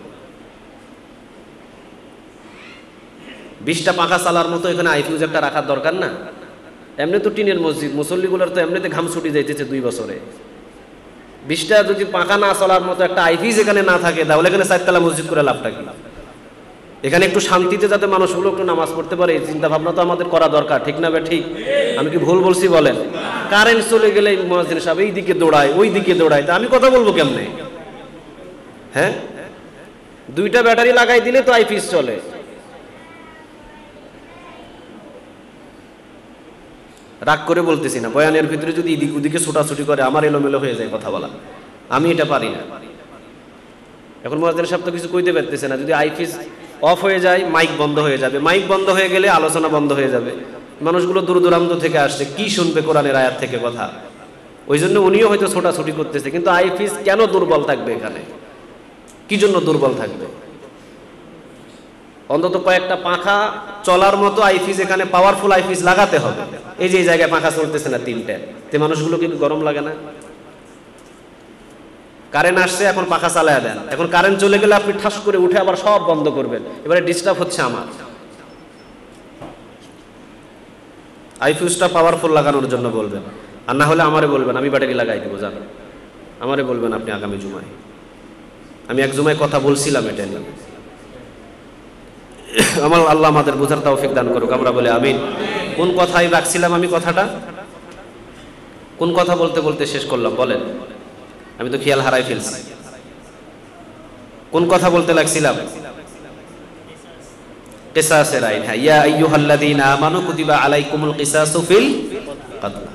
20টা পাখা চালার মতো এখানে আইপিএস একটা রাখার দরকার না? এমনি তো টিনের মসজিদ, মুসল্লিগুলোর তো এমনিতে ঘাম ছুটি যাইতেছে 2 বছরে। 20টা যদি পাখা না চলার মতো একটা আইপিএস এখানে না থাকে, তাহলে এখানে 4তলা মসজিদ করে লাভটা কি? এখানে একটু শান্তিতে যাতে মানুষগুলো একটু নামাজ পড়তে পারে, এই চিন্তা ভাবনা তো আমাদের করা দরকার, ঠিক না? ঠিক? আমি কি ভুল বলছি বলেন? কারেন্ট চলে গেলে মুয়াজ্জিন সাহেব এই দিকে দৌড়ায়, ওই দিকে দৌড়ায়, তা আমি কথা বলবো কেমনে? হ্যাঁ, 2টা ব্যাটারি লাগাই দিলে তো আইপিএস চলে। রাগ করে বলতেছি না, বয়ানের ভিতরে যদি এদিক ওদিকে ছোটাছুটি করে আমার এলোমেলো হয়ে যায় কথা বলা, আমি এটা পারি না। এখন মুয়াজ্জিন সাহেব তো কিছু কইতে পারতেছে না, যদি আইপিএস অফ হয়ে যায় মাইক বন্ধ হয়ে যাবে, মাইক বন্ধ হয়ে গেলে আলোচনা বন্ধ হয়ে যাবে। মানুষগুলো দূর দূরান্ত থেকে আসছে, কি শুনবে কোরআনের আয়াত থেকে কথা? ওই জন্য উনিও হয়তো ছোটাছুটি করতেছে। কিন্তু আইপিএস কেন দুর্বল থাকবে এখানে? কি জন্য দুর্বল থাকবে? অন্তত কয়েকটা পাখা চলার মতো আইপিএস এখানে পাওয়ারফুল আইপিএস লাগাতে হবে। এই যে এই জায়গায় পাখা চলতেছে না 3টে, তে মানুষগুলো কি গরম লাগে না? কারেন্ট আসছে, এখন পাখা চালায় দেন। এখন কারেন্ট চলে গেলে আপনি ঠাস করে উঠে আবার সব বন্ধ করবেন, এবারে ডিস্টার্ব হচ্ছে আমার। আইপিএসটা পাওয়ারফুল লাগানোর জন্য বলবেন, আর না হলে আমারে বলবেন, আমি ব্যাটারি লাগাই দেবো। জানেন, আমারে বলবেন আপনি আগামী জুমায়। আমি এক জুমায় কথা বলছিলাম এটা নিয়ে। আমার আল্লাহ আমাদের বোঝার তৌফিক দান করুক, আমরা বলি আমিন। কোন কথাই রাখছিলাম আমি? কথাটা কোন কথা বলতে বলতে শেষ করলাম বলেন? আমি তো খেয়াল হারাই ফেলছি। কোন কথা বলতে লাগছিলাম? কিসাসের আইন। হ্যাঁ, ইয়া আইয়ুহাল্লাযীনা আমানু কুতিবা আলাইকুমুল কিসাসু ফিল কতলা।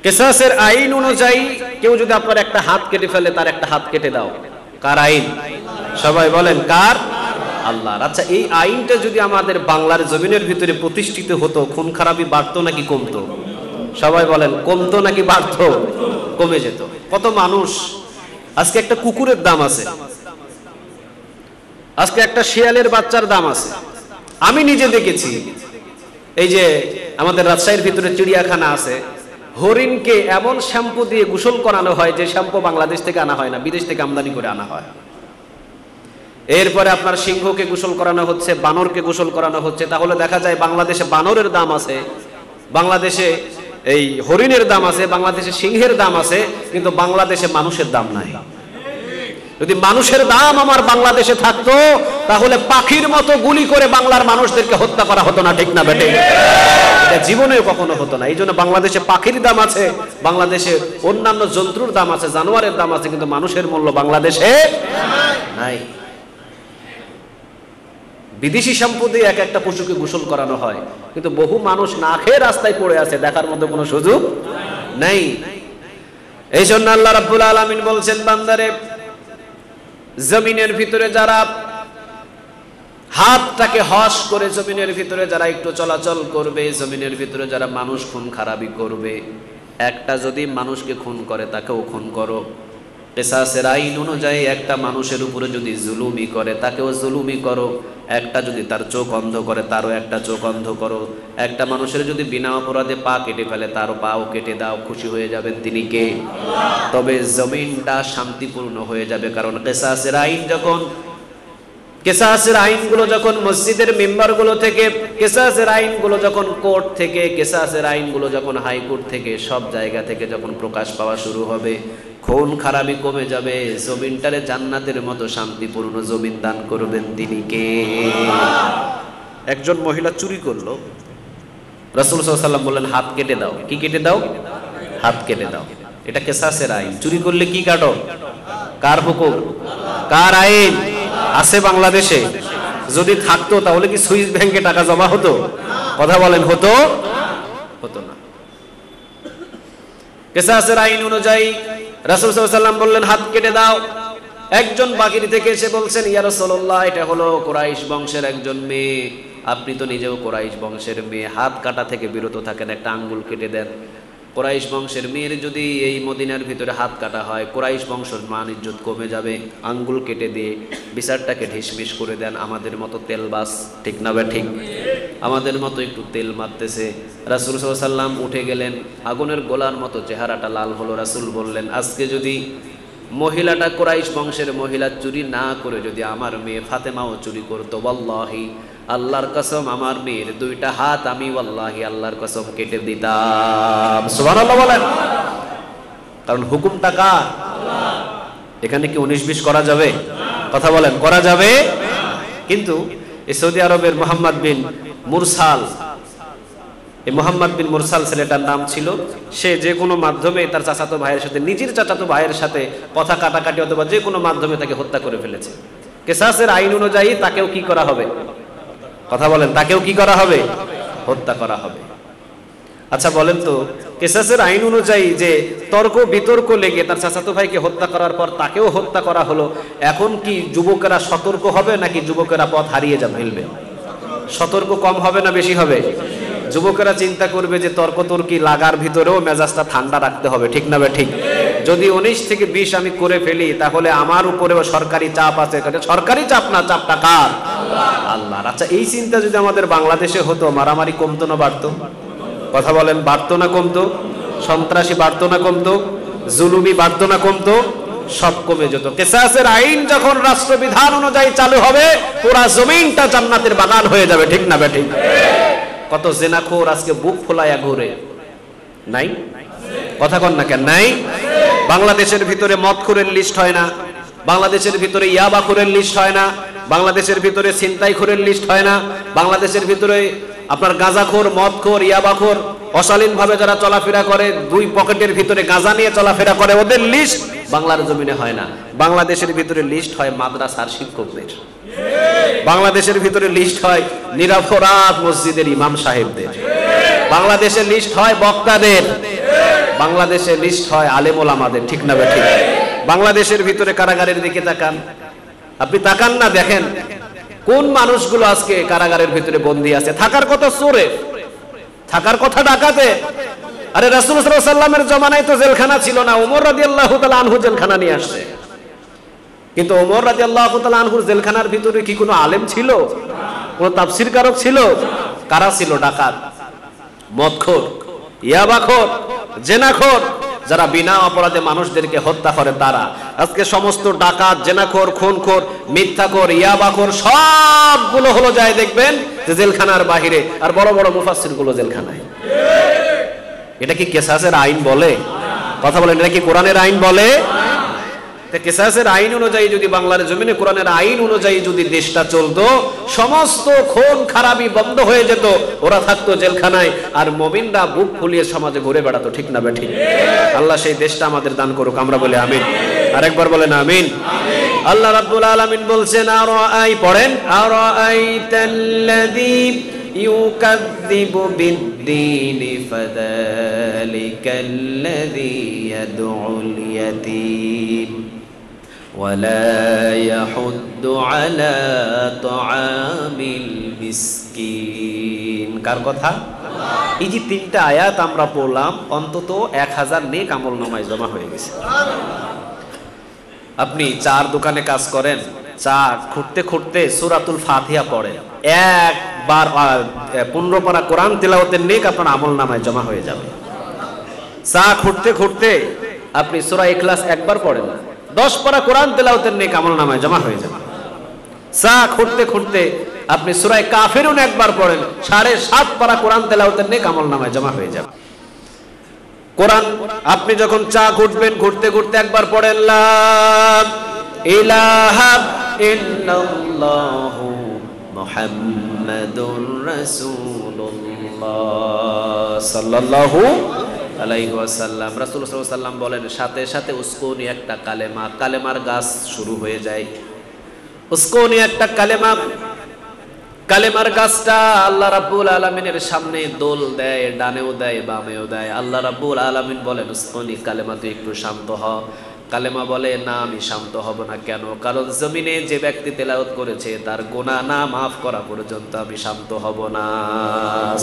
কিসাসের আইন অনুযায়ী কেউ যদি আপনার একটা হাত কেটে ফেলে, তার একটা হাত কেটে দাও। কার আইন? সবাই বলেন কার? আল্লাহর। আচ্ছা, এই আইনটা যদি আমাদের বাংলার জমিনের ভিতরে প্রতিষ্ঠিত হতো, খুন খারাপি বাড়তো নাকি কমতো? সবাই বলেন, কমতো নাকি বাড়তো? কমে যেত। কত মানুষ, আজকে একটা কুকুরের দাম আছে, আজকে একটা শিয়ালের বাচ্চার দাম আছে। আমি নিজে দেখেছি, এই যে আমাদের রাজশাহীর ভিতরে চিড়িয়াখানা আছে, হরিণকে এমন শ্যাম্পু দিয়ে গোসল করানো হয় যে শ্যাম্পু বাংলাদেশ থেকে আনা হয় না, বিদেশ থেকে আমদানি করে আনা হয়। এরপরে আপনার সিংহকে গোসল করানো হচ্ছে, বানরকে গোসল করানো হচ্ছে। তাহলে দেখা যায় বাংলাদেশে বানরের দাম আছে বাংলাদেশে এই হরিণের দাম আছে, বাংলাদেশে সিংহের দাম আছে, কিন্তু বাংলাদেশে মানুষের দাম নাই। যদি মানুষের দাম আমার বাংলাদেশে থাকতো তাহলে পাখির মতো গুলি করে বাংলার মানুষদেরকে হত্যা করা হতো না, ঠিক না বেটে? এটা জীবনেও কখনো হতো না। এই জন্য বাংলাদেশে পাখির দাম আছে, বাংলাদেশে অন্যান্য জন্তুর দাম আছে, জানোয়ারের দাম আছে, কিন্তু মানুষের মূল্য বাংলাদেশে নাই। বিদেশি সম্পদে এক একটা পশুকে গোসল করানো হয়, কিন্তু বহু মানুষ না খেয়ে রাস্তায় পড়ে আছে, দেখার মতো কোনো সুযোগ নেই। এই জন্য আল্লাহ রাব্বুল আলামিন বলছেন, বান্দারে জমিনের ভিতরে যারা হাতটাকে হস করে জমিনের ভিতরে যারা একটু চলাচল করবে, জমিনের ভিতরে যারা মানুষ খুন খারাপি করবে, একটা যদি মানুষকে খুন করে তাকেও খুন করো। কিসাসের আইন অনুযায়ী একটা মানুষের উপরে যদি জুলুমি করে তাকেও জুলুমি করো। একটা যদি তার চোখ অন্ধ করে তারও একটা চোখ অন্ধ করো। একটা মানুষের যদি বিনা অপরাধে পা কেটে ফেলে তারও পাও কেটে দাও। খুশি হয়ে যাবেন তিনি কে? তবে জমিনটা শান্তিপূর্ণ হয়ে যাবে। কারণ কিসাসের আইন যখন, কিসাসের আইনগুলো যখন মসজিদের মেম্বারগুলো থেকে, কিসাসের আইনগুলো যখন কোর্ট থেকে, কিসাসের আইনগুলো যখন হাইকোর্ট থেকে, সব জায়গা থেকে যখন প্রকাশ পাওয়া শুরু হবে, খুন খারাপি কমে যাবে। জমিনটারে জান্নাতের মতো শান্তিপূর্ণ জমিন দান করবেন তিনি কে? একজন মহিলা চুরি করলো, রাসূল সাল্লাল্লাহু আলাইহি ওয়াসাল্লাম বললেন হাত কেটে দাও। কি কেটে দাও? হাত কেটে দাও। এটা কিসাসের আইন। চুরি করলে কি কাটো? কার হুকুম? কার আইন? আছে বাংলাদেশে? যদি থাকতো তাহলে কি সুইস ব্যাংকে টাকা জমা হতো? কথা বলেন, হতো? হতো না। কিসাসের আইন অনুযায়ী রাসূল সাল্লাল্লাহু আলাইহি ওয়াসাল্লাম বললেন হাত কেটে দাও। একজন বাকির থেকে এসে বলছেন, ইয়া রাসূলুল্লাহ, এটা হলো কুরাইশ বংশের একজন মেয়ে, আপনি তো নিজেও কুরাইশ বংশের মেয়ে, হাত কাটা থেকে বিরত থাকেন, একটা আঙ্গুল কেটে দেন। কুরাইশ বংশের মেয়ের যদি এই মদিনার ভিতরে হাত কাটা হয়, কুরাইশ বংশের মান ইজ্জত কমে যাবে। আঙ্গুল কেটে দিয়ে বিচারটাকে ঢিসমিস করে দেন। আমাদের মতো তেলবাস, ঠিক না বে ঠিক? আমাদের মতো একটু তেল মারতেছে। রাসূল সাল্লাল্লাহু আলাইহি ওয়াসাল্লাম উঠে গেলেন, আগুনের গোলার মতো চেহারাটা লাল হলো। রাসূল বললেন, আজকে যদি মহিলাটা কুরাইশ বংশের মহিলা চুরি না করে যদি আমার মেয়ে ফাতেমাও চুরি করতো, ওয়াল্লাহি, আল্লাহর কসম, আমার মেয়ের দুইটা হাত আমি ওয়াল্লাহি আল্লাহর কসম কেটে দিতাম। সুবহানাল্লাহ বলেন। কারণ হুকুমটা কার? এখানে কি 19-20 করা যাবে? কথা বলেন, করা যাবে? কিন্তু এই সৌদি আরবের মোহাম্মদ বিন মুরসাল, এই মোহাম্মদ বিন মুরসাল ছেলেটার নাম ছিল, সে যে কোনো মাধ্যমে তার চাচাতো ভাইয়ের সাথে, নিজের চাচাতো ভাইয়ের সাথে কথা কাটাকাটি অথবা যে কোনো মাধ্যমে তাকে হত্যা করে ফেলেছে। কিসাসের আইন অনুযায়ী তাকেও কি করা হবে? কথা বলেন, তাকেও কি করা হবে? হত্যা করা হবে। আচ্ছা বলেন তো, কিসাসের আইন অনুযায়ী যে তর্ক বিতর্ক লেগে তার চাচাতো ভাইকে হত্যা করার পর তাকেও হত্যা করা হলো, এখন কি যুবকেরা সতর্ক হবে নাকি যুবকেরা পথ হারিয়ে ফেলবে? সতর্ক কম হবে না বেশি হবে? যুবকেরা চিন্তা করবে যে তর্কতর্কি লাগার ভিতরেও মেজাজটা ঠান্ডা রাখতে হবে, ঠিক না বে ঠিক? যদি 19 থেকে 20 আমি করে ফেলি তাহলে আমার উপরেও সরকারি চাপ আছে। সরকারি চাপ না, চাপটা কার? আল্লাহর। আচ্ছা, এই চিন্তা যদি আমাদের বাংলাদেশে হতো, মারামারি কমতো না বাড়তো? কথা বলেন, বাড়তো না কমতো? সন্ত্রাসী বাড়তো না কমতো? জুলুমি বাড়তো না কমতো? সব কমে যেত। কিসাসের আইন যখন রাষ্ট্রবিধান অনুযায়ী চালু হবে, পুরা জমিনটা জান্নাতের বাগান হয়ে যাবে, ঠিক না বে ঠিক? কত জেনাখোর আজকে বুক ফোলায়া ঘুরে, নাই? কথা কন না কেন? নাই? বাংলাদেশের ভিতরে মদখোরের লিস্ট হয় না, বাংলাদেশের ভিতরে ইয়াবাখোরের লিস্ট হয় না, বাংলাদেশের ভিতরে ছিনতাইখোরের লিস্ট হয় না, বাংলাদেশের ভিতরে আপনার গাঁজাখোর, মদখোর, ইয়াবাখোর, অশালীনভাবে যারা চলাফেরা করে, দুই পকেটের ভিতরে গাঁজা নিয়ে চলাফেরা করে, ওদের লিস্ট বাংলার জমিনে হয় না। বাংলাদেশের ভিতরে লিস্ট হয় মাদ্রাসার শিক্ষকদের, বাংলাদেশের ভিতরে লিস্ট হয় নিরপরাধ মসজিদের ইমাম সাহেবদের, বাংলাদেশের লিস্ট হয় বক্তাদের, বাংলাদেশের লিস্ট হয় আলেম ওলামাদের, ঠিক না ঠিক? বাংলাদেশের ভিতরে কারাগারের দিকে তাকান, আপনি তাকান না, দেখেন কোন মানুষগুলো আজকে কারাগারের ভিতরে বন্দী আছে। থাকার কথা চোরে, থাকার কথা ডাকাতে। আরে রাসূল সাল্লাল্লাহু আলাইহি ওয়াসাল্লামের জমানায় তো জেলখানা ছিল না, ওমর রাদিয়াল্লাহু তাআলা আনহু জেলখানা নিয়ে আসছে। কিন্তু ওমর রাদিয়াল্লাহু তাআলা আনহুর জেলখানার ভিতরে কি কোনো আলেম ছিল? কোনো তাফসীর কারক ছিল? কারা ছিল? ডাকাত, মদখোর, ইয়াবাখোর, জেনাখোর, যারা বিনা অপরাধে মানুষদেরকে হত্যা করে তারা। আজকে সমস্ত ডাকাত, জেনাখোর, খুনখোর, মিথ্যাখোর, ইয়াবাখোর সবগুলো হলো যায় দেখবেন যে জেলখানার বাহিরে, আর বড় বড় মুফাসসির গুলো জেলখানায়। এটা কি কিসাসের আইন বলে? কথা বলেন, এটা কি কোরআনের আইন বলে? কিসাসের আইন অনুযায়ী যদি বাংলার জমিনে কোরআনের আইন অনুযায়ী যদি দেশটা চলতো, সমস্ত খুন খারাপি বন্ধ হয়ে যেত, ওরা থাকতো জেলখানায়, আর মুমিনরা বুক ফুলিয়ে সমাজে ঘুরে বেড়াতো। ঠিক না বে ঠিক? আল্লাহ সেই দেশটা আমাদের দান করুক, আমরা বলি আমিন। আরেকবার বলেন আমিন। আল্লাহ রাব্বুল আলামিন বলছেন, আরাই পড়েন, আরাইতাল্লাযী ইউকাযযিবু বিদ্দীন ফাযালিকাল্লাযী ইয়াদউল ইয়াতীম ولا يحض على طعام المسكين। কার কথা? এই যে তিনটা আয়াত আমরা পড়লাম, অন্তত 1000 নেক আমল নামায় জমা হয়ে গেছে। আপনি চার দোকানে কাজ করেন, চা খুঁটতে খুঁটতে সূরাতুল ফাতিহা পড়েন, একবার 15 পারা কোরআন তেলাওয়াতের নেক আপনার আমল নামায় জমা হয়ে যাবে। চা খুঁটতে খুঁটতে আপনি সূরা ইখলাস একবার পড়েন, 10 পারা কোরআন তেলাওয়াতের নেক আমল নামায় জমা হয়ে যাবে। চা খুঁটতে খুঁটতে আপনি সূরা কাফিরুন একবার পড়েন, 7.5 পারা কোরআন তেলাওয়াতের নেক আমল নামায় জমা হয়ে যাবে। কোরআন আপনি যখন চা খুঁটবেন, ঘুরতে ঘুরতে একবার পড়েন, লা ইলাহা ইল্লাল্লাহু মুহাম্মাদুর রাসূলুল্লাহ সাল্লাল্লাহু আলাইহি ওয়াসাল্লাম। রাসূল সাল্লাল্লাহু আলাইহি ওয়াসাল্লাম বলেন, সাথে সাথে উসকোনি একটা কালেমা, কালেমার গাছ শুরু হয়ে যায়। উসকোনি একটা কালেমা, কালেমার গাছটা আল্লাহ রাব্বুল আলামিনের সামনে দোল দেয়, ডানেও দেয় বামেও দেয়। আল্লাহ রাব্বুল আলামিন বলেন, উসকোনি কালেমা, তুই একটু শান্ত হ। কালেমা বলে, না আমি শান্ত হব না। কেন? কারণ জমিনে যে ব্যক্তি তেলাওয়াত করেছে তার গুনাহ না মাফ করা পর্যন্ত আমি শান্ত হব না।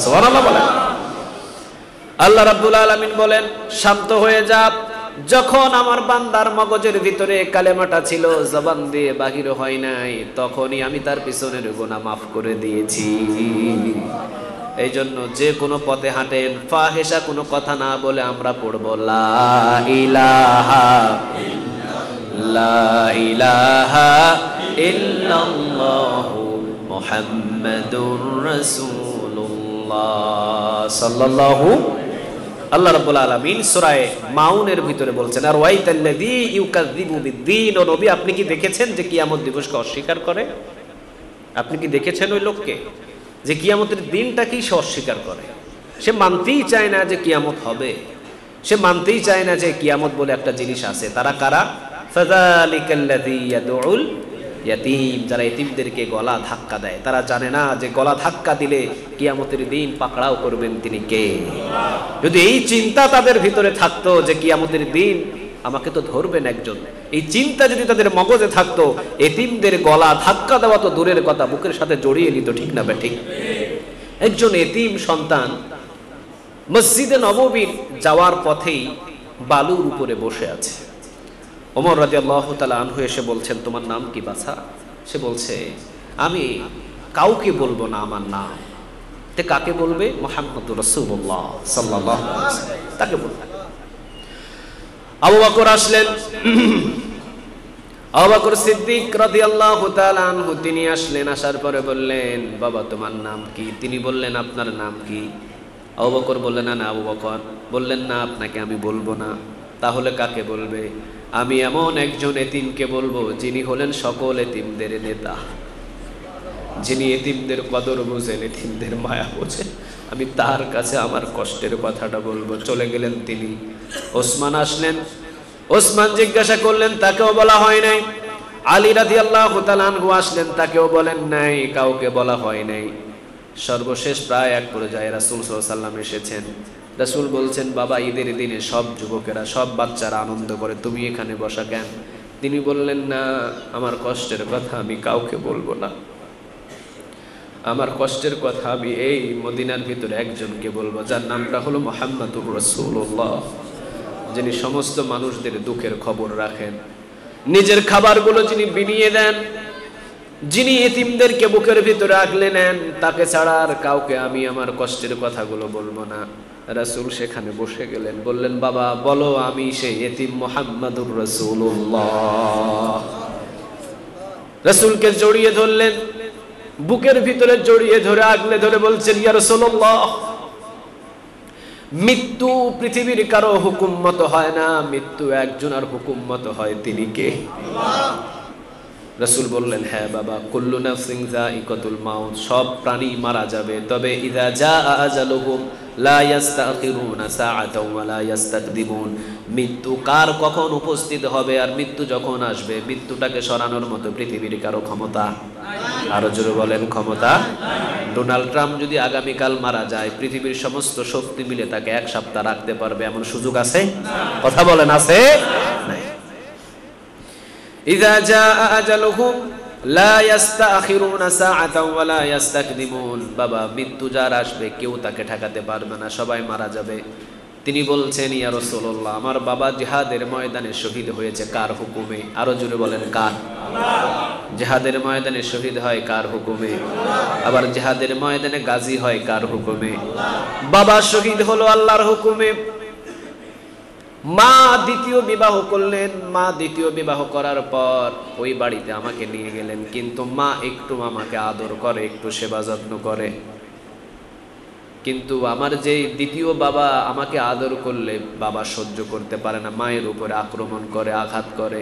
সুবহানাল্লাহ বলেন। আল্লাহ রাব্বুল আলামিন বলেন, শান্ত হয়ে যা। যখন আমার বান্দার মগজের ভিতরে কালেমাটা ছিল, জবান দিয়ে বাহির হয় নাই, তখনই আমি তার পিছনের গুনাহ মাফ করে দিয়েছি। এই জন্য যে কোনো পথে হাঁটেন, ফাহেসা কোনো কথা না বলে আমরা পড়ব, লা ইলাহা ইল্লাল্লাহু মুহাম্মাদুর রাসূলুল্লাহ সাল্লাল্লাহু। আল্লাহ রাব্বুল আলামিন সূরা মাউনের ভিতরে বলছেন, আর ওয়াইতাল্লাযী ইউকাযযিবু বিদ্দীন, ও নবী আপনি কি দেখেছেন যে কিয়ামত দিবসকে অস্বীকার করে? আপনি কি দেখেছেন ওই লোককে যে কিয়ামতের দিনটাকেই সে অস্বীকার করে? সে মানতেই চায় না যে কিয়ামত হবে, সে মানতেই চায় না যে কিয়ামত বলে একটা জিনিস আছে। তারা কারা? ফাযালিকাল্লাযী ইয়াদউল ইয়াতীম, যারা এতিমদেরকে গলা ধাক্কা দেয়। তারা জানে না যে গলা ধাক্কা দিলে কিয়ামতের দিন পাকড়াও করবেন তিনি কে। যদি এই চিন্তা তাদের ভিতরে থাকতো যে কিয়ামতের দিন আমাকে তো ধরবেন একজন, এই চিন্তা যদি তাদের মগজে থাকতো, এতিমদের গলা ধাক্কা দেওয়া তো দূরের কথা, বুকের সাথে জড়িয়ে নিত। ঠিক না ঠিক? একজন এতিম সন্তান মসজিদে নববীর যাওয়ার পথেই বালুর উপরে বসে আছে। ওমর রাদিয়াল্লাহু তাআলা আনহু এসে বলছেন, তোমার নাম কি বাছা? সে বলছে, আমি কাউকে বলবো না আমার নাম। তে কাকে বলবে? মুহাম্মদুর রাসূলুল্লাহ সাল্লাল্লাহু আলাইহি ওয়াসাল্লাম, তাকে বলবে। আবু বকর আসলেন, আবু বকর সিদ্দিক রাদিয়াল্লাহু তাআলা আনহু তিনি আসলেন। আসার পরে বললেন, বাবা তোমার নাম কি? তিনি বললেন, আপনার নাম কি? আবু বকর বললেন, না আবু বকর। বললেন, না আপনাকে আমি বলবো না। তাহলে কাকে বলবে? আমি এমন একজন এতিমকে বলবো যিনি হলেন সকল এতিমদের নেতা, যিনি এতিমদের কদর বোঝেন, এতিমদের মায়া বোঝেন। আমি তার কাছে আমার কষ্টের কথাটা বলবো। চলে গেলেন তিনি। ওসমান আসলেন। ওসমান জিজ্ঞাসা করলেন, তাকেও বলা হয় নাই। আলী রাদিয়াল্লাহু তাআলা আনহু আসলেন, তাকেও বলেন নাই, কাউকে বলা হয় নাই। সর্বশেষ প্রায় এক পর্যায়ে রাসূল সাল্লাল্লাহু আলাইহি ওয়াসাল্লাম এসেছেন। রাসূল বলছেন, বাবা ঈদের দিনে সব যুবকেরা, সব বাচ্চারা আনন্দ করে, তুমি এখানে বসা কেন? তিনি বললেন, না আমার কষ্টের কথা আমি কাউকে বলবো না, আমার কষ্টের কথা আমি এই মদিনার ভিতরে একজনকে বলবো, যার নামটা হলো মুহাম্মাদুর রাসূলুল্লাহ, যিনি সমস্ত মানুষদের দুঃখের খবর রাখেন, নিজের খাবারগুলো যিনি বিনিয়ে দেন, যিনি এতিমদেরকে বুকের ভিতরে আগলে নেন, তাকে ছাড়া আর কাউকে আমি আমার কষ্টের কথাগুলো বলবো না। রাসূল সেখানে বসে গেলেন। বললেন, বাবা বলো, আমি সেই এতিম মুহাম্মাদুর রাসূলুল্লাহ। রাসূলকে জড়িয়ে ধরলেন, বুকের ভিতরে জড়িয়ে ধরে আগলে ধরে বলছেন, ইয়া রাসূলুল্লাহ, মৃত্যু পৃথিবীর কারো হুকুম মতো হয় না, মৃত্যু একজনের হুকুম মতো হয়। তিনি কে? রাসূল বললেন, হ্যাঁ বাবা, কুল্লু নাফসিন যায়িকাতুল মাউত, সব প্রাণী মারা যাবে, তবে ইযা জাআ আজালুহুম লা ইস্তাখিরুনা সাআতাও ওয়া লা ইস্তাকদিমুন। মৃত্যু কার কখন উপস্থিত হবে আর মৃত্যু যখন আসবে, মৃত্যুটাকে সরানোর মতো পৃথিবীর কারো ক্ষমতা নাই। আরো জোরে বলেন, ক্ষমতা নাই। ডোনাল্ড ট্রাম্প যদি আগামীকাল মারা যায়, পৃথিবীর সমস্ত শক্তি মিলে তাকে 1 সপ্তাহ রাখতে পারবে এমন সুযোগ আছে? কথা বলেন, আছে? নাই। ইযা জাআ আজালুহুম লা ইস্তাখিরুনা সাআতাও ওয়া লা ইস্তাকদিমুন। বাবা, মৃত্যু যার আসবে কেউ তাকে ঠেকাতে পারবে না, সবাই মারা যাবে। তিনি বলছেন, ইয়া রাসূলুল্লাহ, আমার বাবা জিহাদের ময়দানে শহীদ হয়েছে কার হুকুমে? আরো জোরে বলেন, কার? জিহাদের ময়দানে শহীদ হয় কার হুকুমে? আবার জিহাদের ময়দানে গাজী হয় কার হুকুমে? বাবা শহীদ হলো আল্লাহর হুকুমে। মা দ্বিতীয় বিবাহ করলেন, মা দ্বিতীয় বিবাহ করার পর ওই বাড়িতে আমাকে নিয়ে গেলেন, কিন্তু মা একটু আমাকে আদর করে, একটু সেবা যত্ন করে। কিন্তু আমার যে দ্বিতীয় বাবা আমাকে আদর করলে বাবা সহ্য করতে পারে না, মায়ের উপরে আক্রমণ করে, আঘাত করে,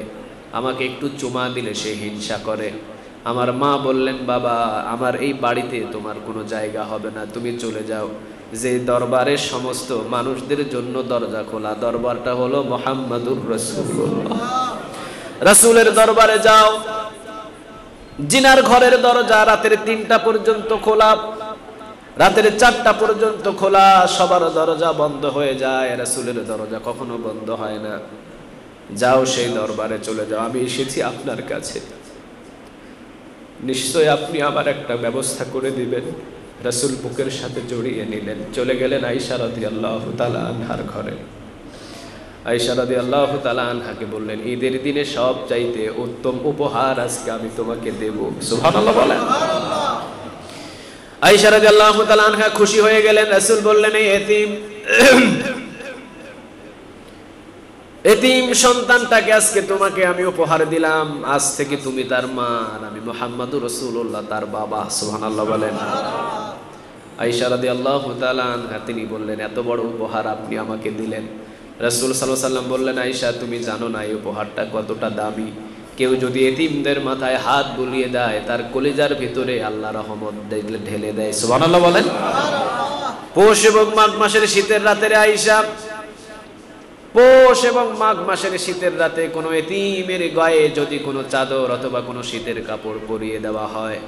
আমাকে একটু চুমা দিলে সে হিংসা করে। আমার মা বললেন, বাবা আমার এই বাড়িতে তোমার কোনো জায়গা হবে না, তুমি চলে যাও। যে দরবারের সমস্ত মানুষদের জন্য দরজা খোলা, দরবারটা হলো মুহাম্মাদুর রাসূলুল্লাহ। রাসূলের দরবারে যাও। জিনার ঘরের দরজা রাতের 3টা পর্যন্ত খোলা, রাতের 4টা পর্যন্ত খোলা, সবার দরজা বন্ধ হয়ে যায়, রাসূলের দরজা কখনো বন্ধ হয় না। যাও, সেই দরবারে চলে যাও, আমি এসেছি আপনার কাছে, নিশ্চয় আপনি আমার একটা ব্যবস্থা করে দিবেন। রাসূল বুকের সাথে জড়িয়ে নিলেন, চলে গেলেন আয়েশা রাদিয়াল্লাহু তাআলা আনহার ঘরে। আয়েশা রাদিয়াল্লাহু তাআলা আনহাকে বললেন, ঈদের দিনে সব চাইতে উত্তম উপহার আজকে আমি তোমাকে দেব। সুবহানাল্লাহ বলেন। আয়েশা রাদিয়াল্লাহু তাআলা আনহা খুশি হয়ে গেলেন। রাসূল বললেন, এই এতিম সন্তানটাকে আজকে তোমাকে আমি উপহার দিলাম, আজ থেকে তুমি তার মা আর আমি মুহাম্মাদুর রাসূলুল্লাহ তার বাবা। সুবহানাল্লাহ বলেন। আয়েশা রাদিয়াল্লাহু তাআলা আনহা তিনি বললেন, এত বড় উপহার আপনি আমাকে দিলেন। রাসূল সাল্লাল্লাহু আলাইহি ওয়াসাল্লাম বললেন, আয়েশা তুমি জানো না এই উপহারটা কতটা দামি। কেউ যদি এতিমদের মাথায় হাত বুলিয়ে দেয়, তার কলিজার ভিতরে আল্লাহ রহমত ঢেলে দেয়। সুবহানাল্লাহ বলেন। পৌষ এবং মাঘ মাসের শীতের রাতের আয়েশা, পৌষ এবং মাঘ মাসের শীতের রাতে কোনো এতিমের গায়ে যদি কোনো চাদর অথবা কোনো শীতের কাপড় পরিয়ে দেওয়া হয়,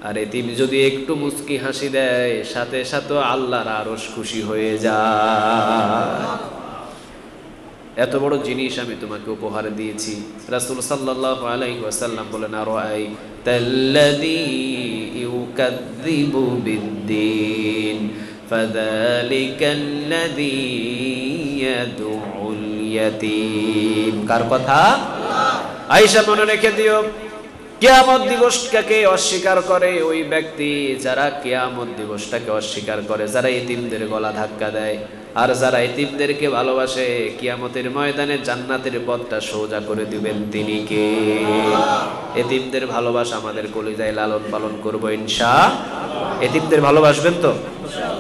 আর এতিম যদি একটু মুচকি হাসি দেয়, সাথে সাথে আল্লাহর আরশ খুশি হয়ে যায়। এত বড় জিনিস আমি তোমাকে উপহার দিয়েছি। রাসূল সাল্লাল্লাহু আলাইহি ওয়াসাল্লাম বলেন, আরাআইতাল্লাযী ইউকাযযিবু বিদ্দীন ফাযালিকাল্লাযী ইয়াদউল ইয়াতীম। কার কথা? আয়েশা মনে রেখে দিও, কিয়ামত দিবসটাকে অস্বীকার করে ওই ব্যক্তি যারা কিয়ামত দিবসটাকে অস্বীকার করে, যারা এতিমদের গলা ধাক্কা দেয়, আর যারা এতিমদেরকে ভালোবাসে, কিয়ামতের ময়দানে জান্নাতের পথটা সোজা করে দিবেন তিনি কে? এতিমদের ভালোবাসা আমাদের কলিজায় লালন পালন করবো ইনশাআল্লাহ। এতিমদের ভালোবাসবেন তো?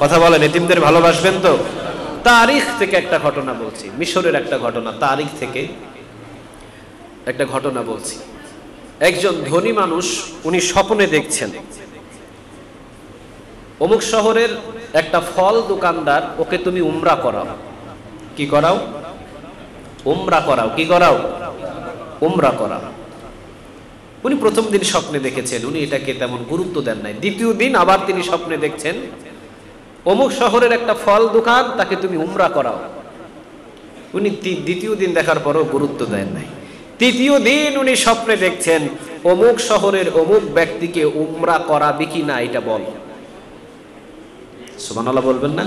কথা বলেন, এতিমদের ভালোবাসবেন তো? তারিখ থেকে একটা ঘটনা বলছি, মিশরের একটা ঘটনা, তারিখ থেকে একটা ঘটনা বলছি। একজন ধনী মানুষ, উনি স্বপ্নে দেখছেন অমুক শহরের একটা ফল দোকানদার ওকে তুমি উমরা করাও। কি করাও? উমরা করাও। কি করাও? উমরা করাও। উনি প্রথম দিন স্বপ্নে দেখেছেন, উনি এটাকে তেমন গুরুত্ব দেন নাই। দ্বিতীয় দিন আবার তিনি স্বপ্নে দেখছেন অমুক শহরের একটা ফল দোকান, তাকে তুমি উমরা করাও। উনি দ্বিতীয় দিন দেখার পরও গুরুত্ব দেন নাই। তৃতীয় দিন উনি স্বপ্নে দেখছেন অমুক শহরের অমুক ব্যক্তিকে উমরা করাবি কি না এটা বল। সুবহানাল্লাহ বলবেন না?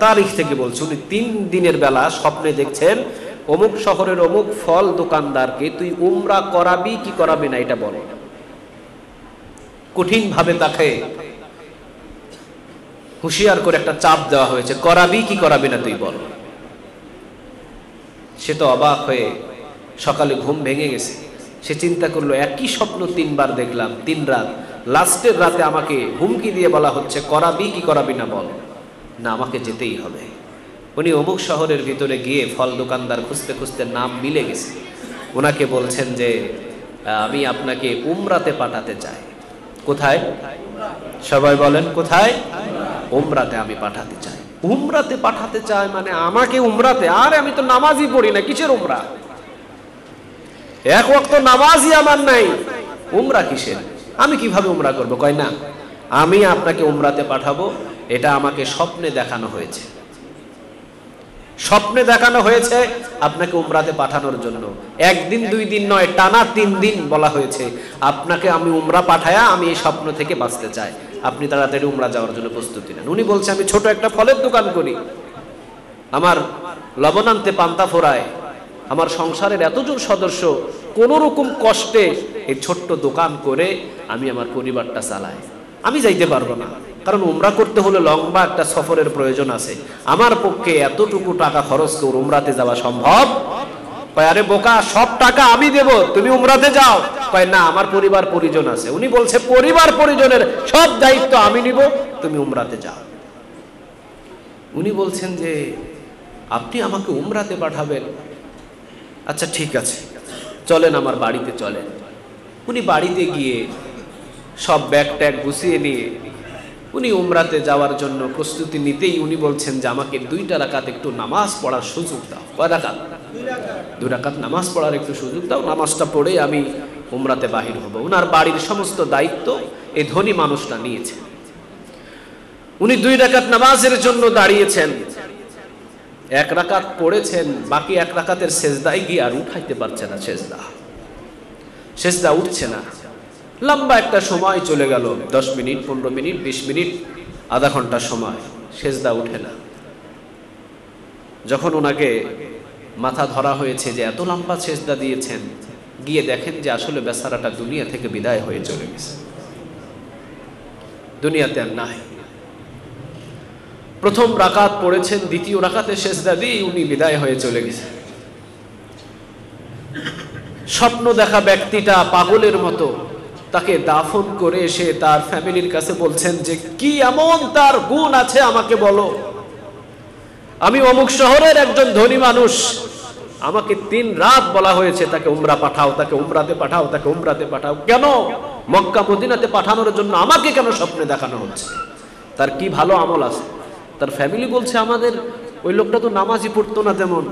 তারিখ থেকে বলছি, উনি 3 দিনের বেলা স্বপ্নে দেখছেন অমুক শহরের অমুক ফল দোকানদারকে তুই উমরা করাবি কি করাবি না এটা বল। কঠিন ভাবে তাকে হুঁশিয়ার করে একটা চাপ দেওয়া হয়েছে, করাবি কি করাবি না তুই বল। সে তো অবাক হয়ে সকালে ঘুম ভেঙে গেছে। সে চিন্তা করলো, একই স্বপ্ন 3 বার দেখলাম, 3 রাত, লাস্টের রাতে আমাকে হুমকি দিয়ে বলা হচ্ছে করাবি কি করাবি না বল। না, আমাকে যেতেই হবে। উনি অমুক শহরের ভিতরে গিয়ে ফল দোকানদার খুঁজতে খুঁজতে নাম মিলে গেছে। ওনাকে বলছেন যে আমি আপনাকে উমরাতে পাঠাতে চাই। কোথায়? সবাই বলেন কোথায়? উমরাতে আমি পাঠাতে চাই। উমরাতে পাঠাতে চাই মানে আমাকে উমরাতে? আরে আমি তো নামাজই পড়ি না, কিসের উমরা? এক ওয়াক্ত নামাজই আমার নাই, উমরা কিসের? আমি কিভাবে উমরা করব? কয় না, আমি আপনাকে উমরাতে পাঠাবো, এটা আমাকে স্বপ্নে দেখানো হয়েছে। স্বপ্নে দেখানো হয়েছে আপনাকে উমরাতে পাঠানোর জন্য। একদিন দুই দিন নয়, টানা 3 দিন বলা হয়েছে আপনাকে আমি উমরা পাঠায়া আমি এই স্বপ্ন থেকে বাঁচতে চাই, আপনি তাড়াতাড়ি উমরা যাওয়ার জন্য প্রস্তুতি নেন। উনি বলছে আমি ছোট একটা ফলের দোকান করি, আমার লবণ আনতে পান্তা ফোরায়, আমার সংসারের এতজন সদস্য, কোনো রকম কষ্টে এই ছোট্ট দোকান করে আমি আমার পরিবারটা চালাই। আমি যাইতে পারবো না, কারণ উমরা করতে হলে লম্বা একটা সফরের প্রয়োজন আছে। আমার পক্ষে এতটুকু টাকা খরচ করে উমরাতে যাওয়া সম্ভব? কয় আরে বোকা, সব টাকা আমি দেব, তুমি উমরাতে যাও। কয় না, আমার পরিবার পরিজন আছে। উনি বলছে পরিবার পরিজনের সব দায়িত্ব আমি নিব, তুমি উমরাতে যাও। উনি বলছেন যে আপনি আমাকে উমরাতে পাঠাবেন? আচ্ছা ঠিক আছে, চলেন আমার বাড়িতে চলেন। উনি বাড়িতে গিয়ে সব ব্যাগ ট্যাগ গুছিয়ে নিয়ে উনি উমরাতে যাওয়ার জন্য প্রস্তুতি নিতেই উনি বলছেন যে আমাকে 2 রাকাত একটু নামাজ পড়ার সুযোগ দাও। কয় রাকাত? 2 রাকাত নামাজ পড়ার একটু সুযোগ দাও, নামাজটা পড়ে আমি উমরাতে বাহির হব। ওনার বাড়ির সমস্ত দায়িত্ব এই ধনী মানুষটা নিয়েছে। উনি 2 রাকাত নামাজের জন্য দাঁড়িয়েছেন, 1 রাকাত পড়েছেন, বাকি 1 রাকাতের সেজদায় গিয়ে আর উঠাইতে পারছে না। সেজদা উঠছে না। লম্বা একটা সময় চলে গেল, 10 মিনিট, 15 মিনিট, 20 মিনিট, আধা ঘন্টা সময়, সেজদা উঠে না। যখন ওনাকে মাথা ধরা হয়েছে যে এত লম্বা সেজদা দিয়েছেন, গিয়ে দেখেন যে আসলে বেচারাটা দুনিয়া থেকে বিদায় হয়ে চলে গেছে, দুনিয়াতে আর নাই। প্রথম রাকাত পড়েছেন, দ্বিতীয় রাকাতে সেজদা দিয়ে উনি বিদায় হয়ে চলে গেছে। স্বপ্ন দেখা ব্যক্তিটা পাগলের মতো তাকে দাফন করে এসে তার ফ্যামিলির কাছে বলছেন যে কি এমন তার গুণ আছে আমাকে বলো। আমি অমুক শহরের একজন ধনী মানুষ, আমাকে 3 রাত বলা হয়েছে তাকে উমরা পাঠাও, তাকে উমরাতে পাঠাও, তাকে উমরাতে পাঠাও। কেন? মক্কা মদিনাতে পাঠানোর জন্য আমাকে কেন স্বপ্নে দেখানো হচ্ছে? তার কি ভালো আমল আছে? তার ফ্যামিলি বলছে আমাদের ওই লোকটা তো নামাজই পড়তো না, তেমন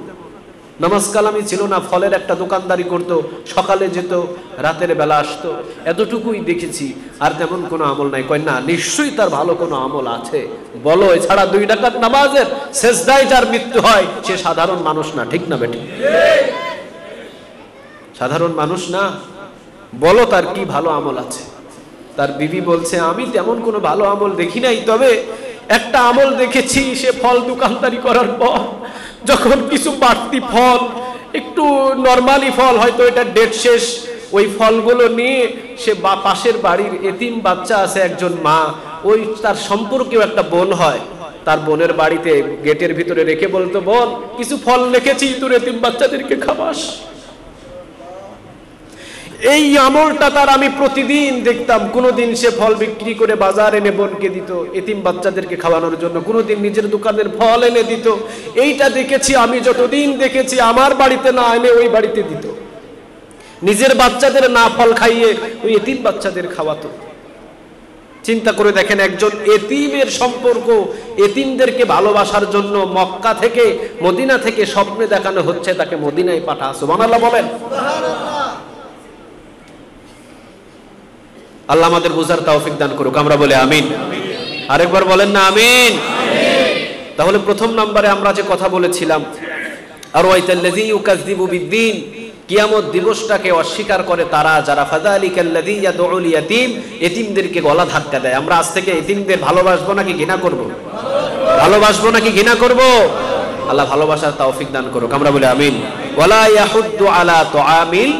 নামাজ কালামই ছিল না, ফলের একটা দোকানদারি করতো, সকালে যেত, রাতের বেলা আসতো, এতটুকুই দেখেছি, আর তেমন কোনো আমল নাই। কয় না, নিশ্চয়ই তার ভালো কোনো আমল আছে, বলো। এছাড়া 2 রাকাত নামাজের সেজদায় যার মৃত্যু হয় সে সাধারণ মানুষ না, ঠিক না বেটি? সাধারণ মানুষ না, বলো তার কি ভালো আমল আছে। তার বিবি বলছে আমি তেমন কোনো ভালো আমল দেখি নাই, তবে একটা আমল দেখেছি, সে ফল দোকানদারি করার পর যখন কিছু বাড়তি ফল, একটু নরমালি ফল, হয়তো এটা ডেট শেষ, ওই ফলগুলো নিয়ে সে পাশের বাড়ির এতিম বাচ্চা আছে একজন মা, ওই তার সম্পর্কেও একটা বোন হয়, তার বোনের বাড়িতে গেটের ভিতরে রেখে বলতো, বোন কিছু ফল রেখেছি, তোর এতিম বাচ্চাদেরকে খাওয়াস। এই আমলটা তার আমি প্রতিদিন দেখতাম। কোনোদিন সে ফল বিক্রি করে বাজার এনে বোনকে দিত, এতিম বাচ্চাদেরকে খাওয়ানোর জন্য, কোনোদিন নিজের দোকানের ফল এনে দিত। এইটা দেখেছি আমি, যতদিন দেখেছি আমার বাড়িতে না এনে ওই বাড়িতে দিত, নিজের বাচ্চাদের না ফল খাইয়ে ওই এতিম বাচ্চাদের খাওয়াতো। চিন্তা করে দেখেন, একজন এতিমের সম্পর্ক, এতিমদেরকে ভালোবাসার জন্য মক্কা থেকে মদিনা থেকে স্বপ্নে দেখানো হচ্ছে তাকে মদিনায় পাঠা। সুবহানাল্লাহ বলেন। আল্লাহ আমাদের বুঝার তৌফিক দান করুক, আমরা বলে আমিন। আরেকবার বলেন না আমিন। তাহলে প্রথম নম্বরে আমরা যে কথা বলেছিলাম, আর ওয়াইতাল্লাযী ইউকাযযিবু বিদ্দীন, কিয়ামত দিবসটাকে অস্বীকার করে তারা যারা, ফাযালিকাল্লাযী ইয়াদউল ইয়াতীম, এতিমদেরকে গলা ধাক্কা দেয়। আমরা আজ থেকে এতিমদের ভালোবাসবো নাকি ঘৃণা করব? ভালোবাসবো নাকি ঘৃণা করব? আল্লাহ ভালোবাসার তৌফিক দান করুক, আমরা বলে আমিন। ওয়ালা ইয়াহুদ্দু আলা তুআমিল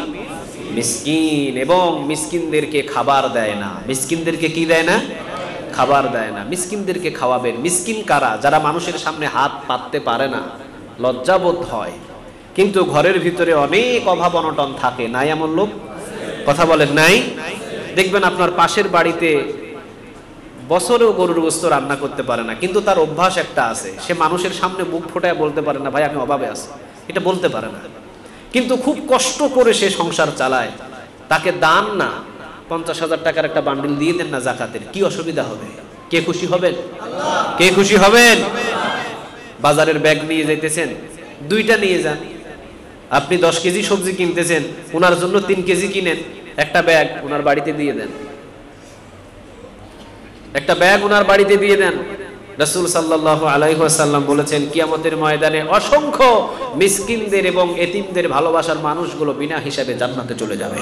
মিসকিন, এবং মিসকিনদেরকে খাবার দেয় না। মিসকিনদেরকে কি দেয় না? খাবার দেয় না। মিসকিনদেরকে খাওয়াবেন। মিসকিন কারা? যারা মানুষের সামনে হাত পাততে পারে না, লজ্জাবোধ হয়, কিন্তু ঘরের ভিতরে অনেক অভাব অনটন থাকে। নাই এমন লোক? কথা বলেন নাই? দেখবেন আপনার পাশের বাড়িতে বছরেও গরুর গোশত রান্না করতে পারে না, কিন্তু তার অভ্যাস একটা আছে, সে মানুষের সামনে মুখ ফোটায় বলতে পারে না ভাই আমি অভাবে আছি, এটা বলতে পারে না, কিন্তু খুব কষ্ট করে সে সংসার চালায়। তাকে দান না 50,000 টাকার একটা বান্ডিল দিয়ে দেন না জাকাতের, কি অসুবিধা হবে? কে খুশি হবেন? কে খুশি হবেন? বাজারের ব্যাগ নিয়ে যাইতেছেন, 2টা নিয়ে যান। আপনি 10 কেজি সবজি কিনতেছেন, ওনার জন্য 3 কেজি কিনেন, একটা ব্যাগ ওনার বাড়িতে দিয়ে দেন, একটা ব্যাগ ওনার বাড়িতে দিয়ে দেন। রাসূল সাল্লাল্লাহু আলাইহি ওয়াসাল্লাম বলেছেন কিয়ামতের ময়দানে অসংখ্য মিসকিনদের এবং এতিমদের ভালোবাসার মানুষগুলো বিনা হিসাবে জান্নাতে চলে যাবে।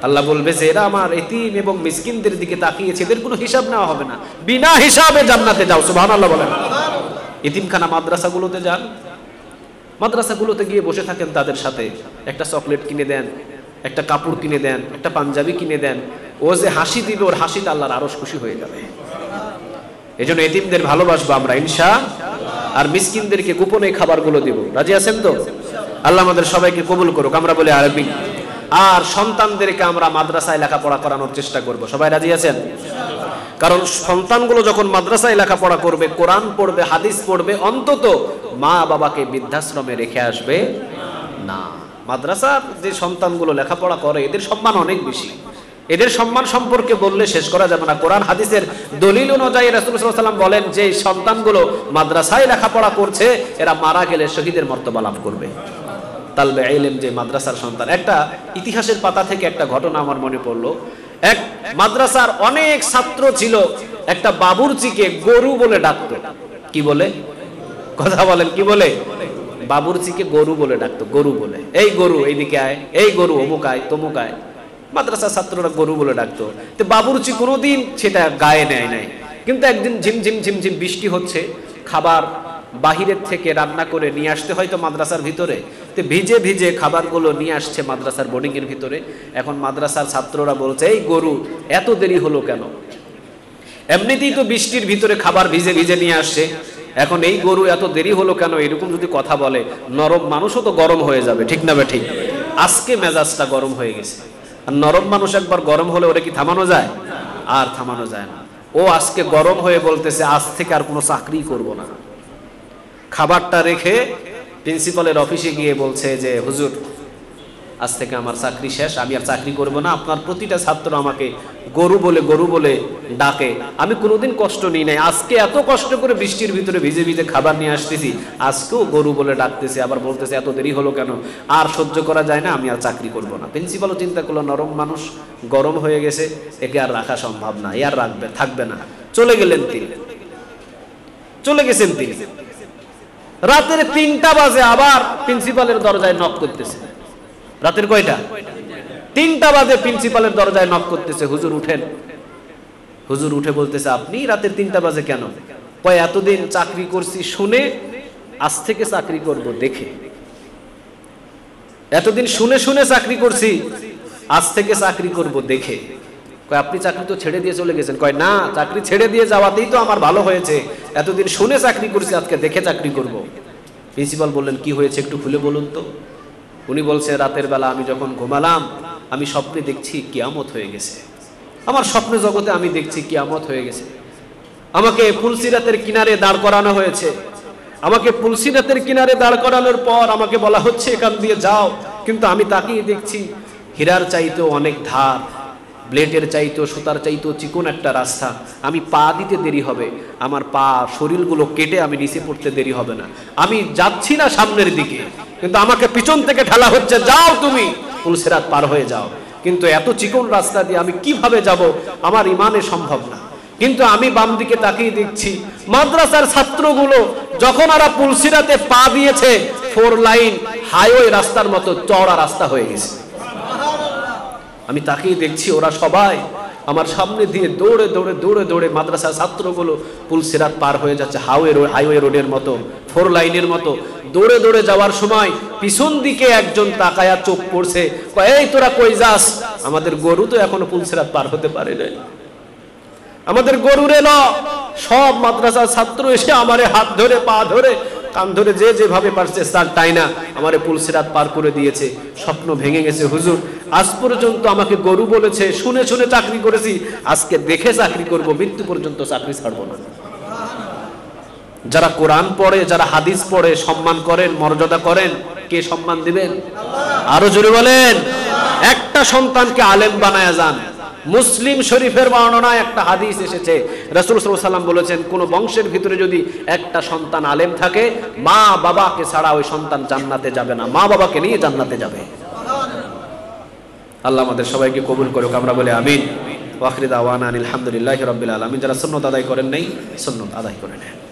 আল্লাহ বলবে যে এরা আমার এতিম এবং মিসকিনদের দিকে তাকিয়েছে, এদের কোনো হিসাব নেওয়া হবে না, বিনা হিসাবে জান্নাতে যাও। সুবহানাল্লাহ বলেন। এতিমখানা মাদ্রাসাগুলোতে যান, মাদ্রাসাগুলোতে গিয়ে বসে থাকেন, তাদের সাথে একটা চকলেট কিনে দেন, একটা কাপড় কিনে দেন, একটা পাঞ্জাবি কিনে দেন। ও যে হাসি দিবে, ওর হাসিতে আল্লাহর আরশ খুশি হয়ে যাবে। এই জন্য এতিমদের ভালোবাসবো আমরা ইনশাআল্লাহ, আর মিসকিনদেরকে গোপনে খাবারগুলো দিব। রাজি আছেন তো? আল্লাহ আমাদের সবাইকে কবুল করুক, আমরা বলি আমিন। আর সন্তানদেরকে আমরা মাদ্রাসায় লেখাপড়া করানোর চেষ্টা করব। সবাই রাজি আছেন? কারণ সন্তানগুলো যখন মাদ্রাসায় লেখাপড়া করবে, কোরআন পড়বে, হাদিস পড়বে, অন্তত মা বাবাকে বৃদ্ধাশ্রমে রেখে আসবে না। মাদ্রাসার যে সন্তানগুলো লেখাপড়া করে এদের সম্মান অনেক বেশি। এদের সম্মান সম্পর্কে বললে শেষ করা যাবে না। কোরআন হাদিসের দলিল অনুযায়ী রাসূল সাল্লাল্লাহু আলাইহি ওয়াসাল্লাম বলেন যে সন্তানগুলো মাদ্রাসায় লেখাপড়া করছে এরা মারা গেলে শহীদের মর্তবা লাভ করবে। তালবে ইলম যে মাদ্রাসার সন্তান। একটা ইতিহাসের পাতা থেকে একটা ঘটনা আমার মনে পড়লো। এক মাদ্রাসার অনেক ছাত্র ছিল, একটা বাবুর্চিকে গরু বলে ডাকতো। কি বলে? কথা বলেন, কি বলে? বাবুর্চিকে গরু বলে ডাকতো, গরু বলে, এই গরু এইদিকে আয়, এই গরু অমুক আয় তমুক আয়। মাদ্রাসার ছাত্ররা গরু বলে ডাকতো। তো বাবুর্চি কোনোদিন সেটা গায়ে নেয় নাই, কিন্তু একদিন ঝিমঝিম ঝিমঝিম বৃষ্টি হচ্ছে, খাবার বাহিরের থেকে রান্না করে নিয়ে আসতে হয়তো মাদ্রাসার ভিতরে, তো ভিজে ভিজে খাবারগুলো নিয়ে আসছে মাদ্রাসার বোর্ডিং এর ভিতরে। এখন মাদ্রাসার ছাত্ররা বলছে এই গরু এত দেরি হলো কেন? এমনিতেই তো বৃষ্টির ভিতরে খাবার ভিজে ভিজে নিয়ে আসছে, এখন এই গরু এত দেরি হলো কেন? এরকম যদি কথা বলে নরম মানুষও তো গরম হয়ে যাবে, ঠিক না বে ঠিক? আজকে মেজাজটা গরম হয়ে গেছে, আর নরম মানুষ একবার গরম হলে ওরা কি থামানো যায়? আর থামানো যায় না। ও আজকে গরম হয়ে বলতেছে আজ থেকে আর কোনো চাকরি করব না। খাবারটা রেখে প্রিন্সিপালের অফিসে গিয়ে বলছে যে হুজুর আজ থেকে আমার চাকরি শেষ, আমি আর চাকরি করব না। আপনার প্রতিটা ছাত্র আমাকে গরু বলে ডাকে, আমি কোনোদিন কষ্ট নিই নাই, আজকে এত কষ্ট করে বৃষ্টির ভিতরে ভিজে ভিজে খাবার নিয়ে আসতেছি, আজকেও গরু বলে ডাকতেছে, আবার বলতেছে এত দেরি হলো কেন? আর সহ্য করা যায় না, আমি আর চাকরি করব না। প্রিন্সিপালও চিন্তা করলো নরম মানুষ, গরম হয়ে গেছে, একে আর রাখা সম্ভব না, এ আর থাকবে না। চলে গেছেন তিনি। রাতের 3টা বাজে আবার প্রিন্সিপালের দরজায় নক করতেছে। রাতের কয়টা? 3টা বাজে প্রিন্সিপালের দরজায় নক করতেছে, হুজুর উঠেন। হুজুর উঠে বলতেছে আপনি রাতের 3টা বাজে কেন? কয় এতদিন চাকরি করছি শুনে, আজ থেকে চাকরি করব দেখে। এতদিন শুনে শুনে চাকরি করছি, আজ থেকে চাকরি করব দেখে। কয় আপনি চাকরি তো ছেড়ে দিয়ে চলে গেছেন? কয় না, চাকরি ছেড়ে দিয়ে যাওয়াতেই তো আমার ভালো হয়েছে, এতদিন শুনে চাকরি করছি, আজকে দেখে চাকরি করব। প্রিন্সিপাল বললেন কি হয়েছে একটু খুলে বলুন তো। উনি বলছে রাতের বেলা আমি যখন ঘুমালাম, আমি স্বপ্নে দেখছি কিয়ামত হয়ে গেছে। আমার স্বপ্ন জগতে আমি দেখছি কিয়ামত হয়ে গেছে। আমাকে পুলসিরাতের কিনারে দাঁড় করানো হয়েছে। আমাকে পুলসিরাতের কিনারে দাঁড় করানোর পর আমাকে বলা হচ্ছে এখান দিয়ে যাও, কিন্তু আমি তাকিয়ে দেখছি হীরার চাইতেও অনেক ধার, ব্লেডের চাইতেও সুতার চাইতেও চিকন একটা রাস্তা। আমি পা দিতে দেরি হবে, আমার পা শরীরগুলো কেটে আমি নিচে পড়তে দেরি হবে না। আমি যাচ্ছি না সামনের দিকে, কিন্তু আমাকে পিছন থেকে ঠেলা হচ্ছে যাও তুমি পুলসিরাত পার হয়ে যাও। কিন্তু এত চিকন রাস্তা দিয়ে আমি কিভাবে যাব? আমার ইমানে সম্ভব না। কিন্তু আমি বাম দিকে তাকিয়ে দেখছি মাদ্রাসার ছাত্রগুলো যখন ওরা পুলসিরাতে পা দিয়েছে, 4 লাইন হাইওয়ে রাস্তার মতো চওড়া রাস্তা হয়ে গেছে। আমি তাকিয়ে দেখছি ওরা সবাই আমার সামনে দিয়ে দৌড়ে দৌড়ে দৌড়ে দৌড়ে মাদ্রাসার ছাত্রগুলো পুলসিরাত পার হয়ে যাচ্ছে হাইওয়ে রোডের মতো, 4 লাইনের মতো দৌড়ে দৌড়ে যাওয়ার সময় পিছন দিকে একজন তাকায়া চোখ পড়ছে, এই তোরা কই যাস? আমাদের গরু তো এখনো পুলসিরাত পার হতে পারে নাই, আমাদের গরুরে না। সব মাদ্রাসার ছাত্র এসে আমারে হাত ধরে পা ধরে কান ধরে যে যেভাবে পারছে স্যার টাইনা আমারে পুলসিরাত পার করে দিয়েছে, স্বপ্ন ভেঙে গেছে হুজুর, আজ পর্যন্ত আমাকে গরু বলেছে, শুনে শুনে চাকরি করেছি, আজকে দেখে চাকরি করব, মৃত্যু পর্যন্ত চাকরি ছাড়বো না। যারা কোরআন পড়ে, যারা হাদিস পড়ে, সম্মান করেন, মর্যাদা করেন, কে সম্মান দিবেন? আরো জোরে বলেন। একটা সন্তানকে আলেম বানায়া যান। মুসলিম শরীফের বর্ণনায় একটা হাদিস এসেছে, রাসূল সাল্লাল্লাহু আলাইহি ওয়াসাল্লাম বলেছেন, কোন বংশের ভিতরে যদি একটা সন্তান আলেম থাকে, মা বাবাকে ছাড়া ওই সন্তান জান্নাতে যাবে না, মা বাবাকে নিয়ে জান্নাতে যাবে। আল্লাহ আমাদের সবাইকে কবুল করুক, আমরা বলি আমিন। ওয়া আখিরু দাওয়ানা আলহামদুলিল্লাহি রাব্বিল আলামিন। যারা সুন্নাত আদায় করেন নাই, সুন্নাত আদায় করে নেন।